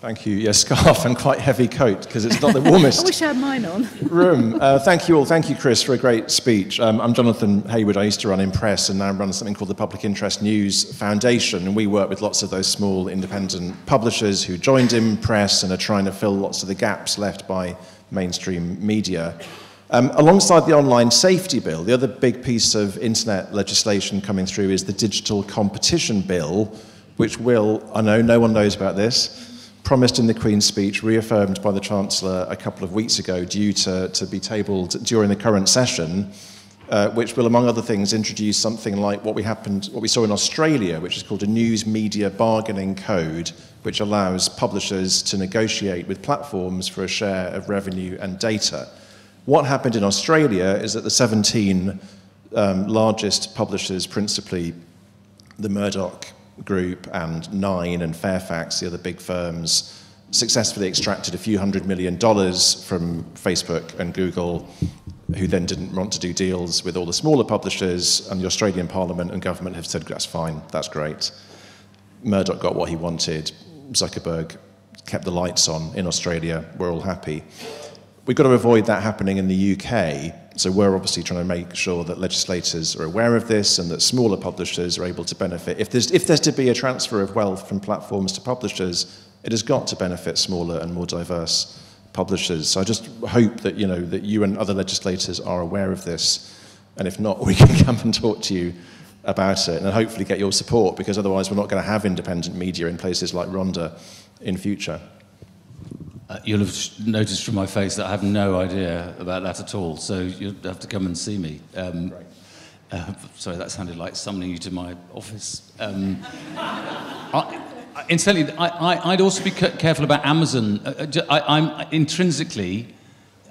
Thank you. Yes, scarf and quite heavy coat, because it's not the warmest I wish I had mine on. room. Thank you all. Thank you, Chris, for a great speech. I'm Jonathan Hayward. I used to run Impress and now run something called the Public Interest News Foundation, and we work with lots of those small independent publishers who joined Impress and are trying to fill lots of the gaps left by mainstream media. Alongside the online safety bill, the other big piece of internet legislation coming through is the digital competition bill, which will, I know no one knows about this, promised in the Queen's speech, reaffirmed by the Chancellor a couple of weeks ago, due to be tabled during the current session, which will, among other things, introduce something like what we saw in Australia, which is called a news media bargaining code, which allows publishers to negotiate with platforms for a share of revenue and data. What happened in Australia is that the 17 largest publishers, principally the Murdoch Group and Nine and Fairfax, the other big firms, successfully extracted a few $100 million from Facebook and Google, who then didn't want to do deals with all the smaller publishers, and the Australian Parliament and government have said, that's fine, that's great. Murdoch got what he wanted. Zuckerberg kept the lights on in Australia. We're all happy. We've got to avoid that happening in the UK, so we're obviously trying to make sure that legislators are aware of this and that smaller publishers are able to benefit. If there's to be a transfer of wealth from platforms to publishers, it has got to benefit smaller and more diverse publishers. So I just hope that that you and other legislators are aware of this, and if not, we can come and talk to you about it and hopefully get your support, because otherwise we're not going to have independent media in places like Rwanda in future. You'll have noticed from my face that I have no idea about that at all, so you'll have to come and see me. Sorry, that sounded like summoning you to my office. Incidentally, I'd also be careful about Amazon. I'm intrinsically,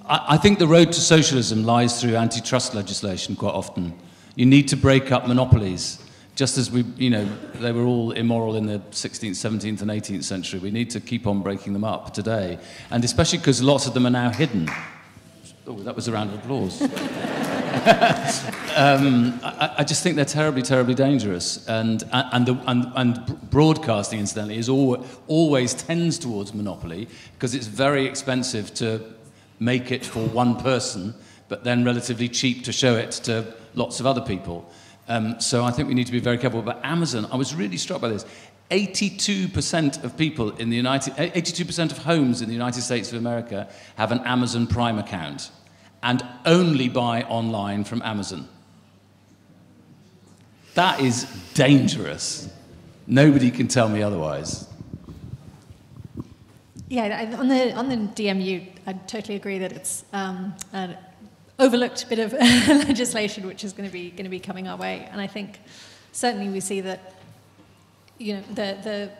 I think the road to socialism lies through antitrust legislation quite often. You need to break up monopolies. Just as they were all immoral in the 16th, 17th and 18th century. We need to keep on breaking them up today. And especially because lots of them are now hidden. Oh, that was a round of applause. I just think they're terribly, terribly dangerous. And broadcasting, incidentally, is always tends towards monopoly because it's very expensive to make it for one person, but then relatively cheap to show it to lots of other people. So I think we need to be very careful. But Amazon, I was really struck by this. 82% of people in the 82% of homes in the United States of America have an Amazon Prime account and only buy online from Amazon. That is dangerous. Nobody can tell me otherwise. Yeah, on the DMU, I totally agree that it's an overlooked bit of legislation which is going to be coming our way, and I think certainly we see that the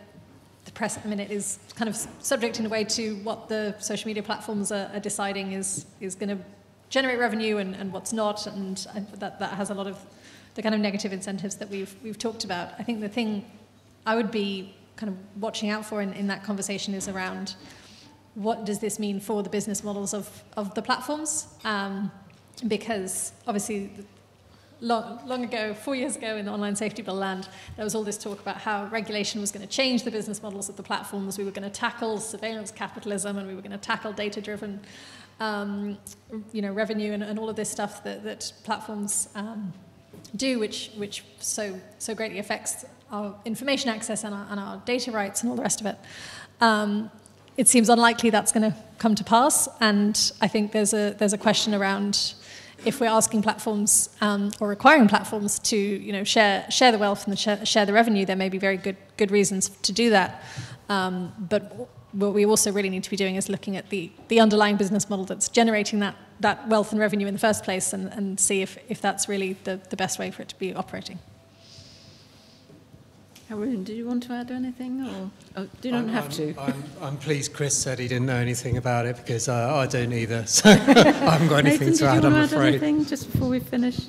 press at the minute is kind of subject in a way to what the social media platforms are deciding is going to generate revenue and what's not, and that has a lot of the kind of negative incentives that we've talked about. I think the thing I would be kind of watching out for in that conversation is around what does this mean for the business models of the platforms. Because obviously long ago, 4 years ago in the online safety bill land, there was all this talk about how regulation was going to change the business models of the platforms. We were going to tackle surveillance capitalism and we were going to tackle data-driven revenue and all of this stuff that platforms do, which so greatly affects our information access and our data rights and all the rest of it. It seems unlikely that's going to come to pass, and I think there's a question around if we're asking platforms or requiring platforms to share the wealth and share the revenue, there may be very good reasons to do that. But what we also really need to be doing is looking at the underlying business model that's generating that wealth and revenue in the first place, and see if that's really the best way for it to be operating. Haroon, did you want to add anything, or you don't have to? I'm pleased Chris said he didn't know anything about it, because I don't either. So I haven't got anything Nathan, to add, I'm afraid. Did you want to add anything just before we finish?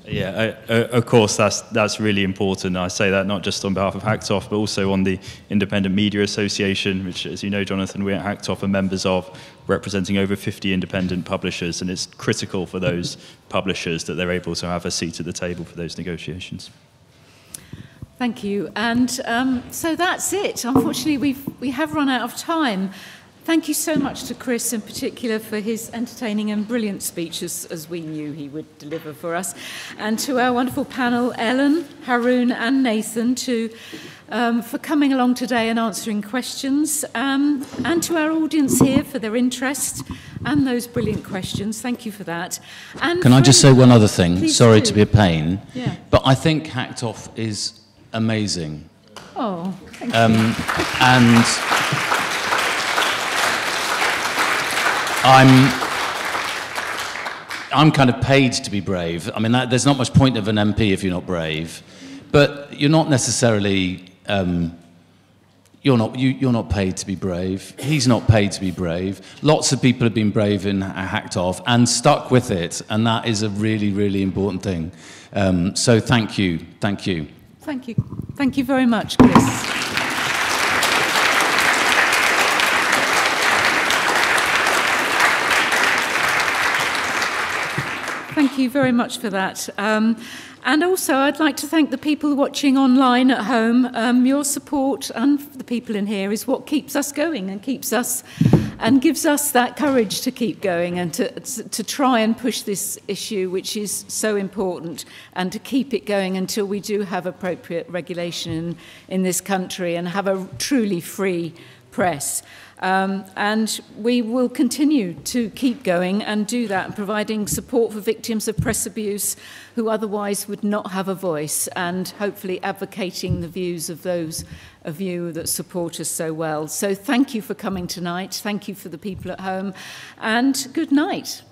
Yeah, of course, that's really important. I say that not just on behalf of HACTOF, but also on the Independent Media Association, which, as you know, Jonathan, we at HACTOF are members of, representing over 50 independent publishers, and it's critical for those publishers that they're able to have a seat at the table for those negotiations. Thank you. And so that's it. Unfortunately, we have run out of time. Thank you so much to Chris in particular for his entertaining and brilliant speech, as we knew he would deliver for us. And to our wonderful panel, Ellen, Haroon and Nathan, for coming along today and answering questions. And to our audience here for their interest and those brilliant questions. Thank you for that. And can I just say one other thing? Please Sorry do. to be a pain, yeah. But I think HACTOF is amazing. Oh, thank you. And I'm kind of paid to be brave. I mean, there's not much point of an MP if you're not brave, but you're not necessarily you're not paid to be brave. He's not paid to be brave. Lots of people have been brave in HACTOF and stuck with it, and that is a really, really important thing. So thank you. Thank you. Thank you very much, Chris. Thank you very much for that. And also, I'd like to thank the people watching online at home. Your support and the people in here is what keeps us going and gives us that courage to keep going and to try and push this issue, which is so important, and to keep it going until we do have appropriate regulation in this country and have a truly free press. And we will continue to keep going and do that, providing support for victims of press abuse who otherwise would not have a voice, and hopefully advocating the views of those of you that support us so well. So thank you for coming tonight. Thank you for the people at home, and good night.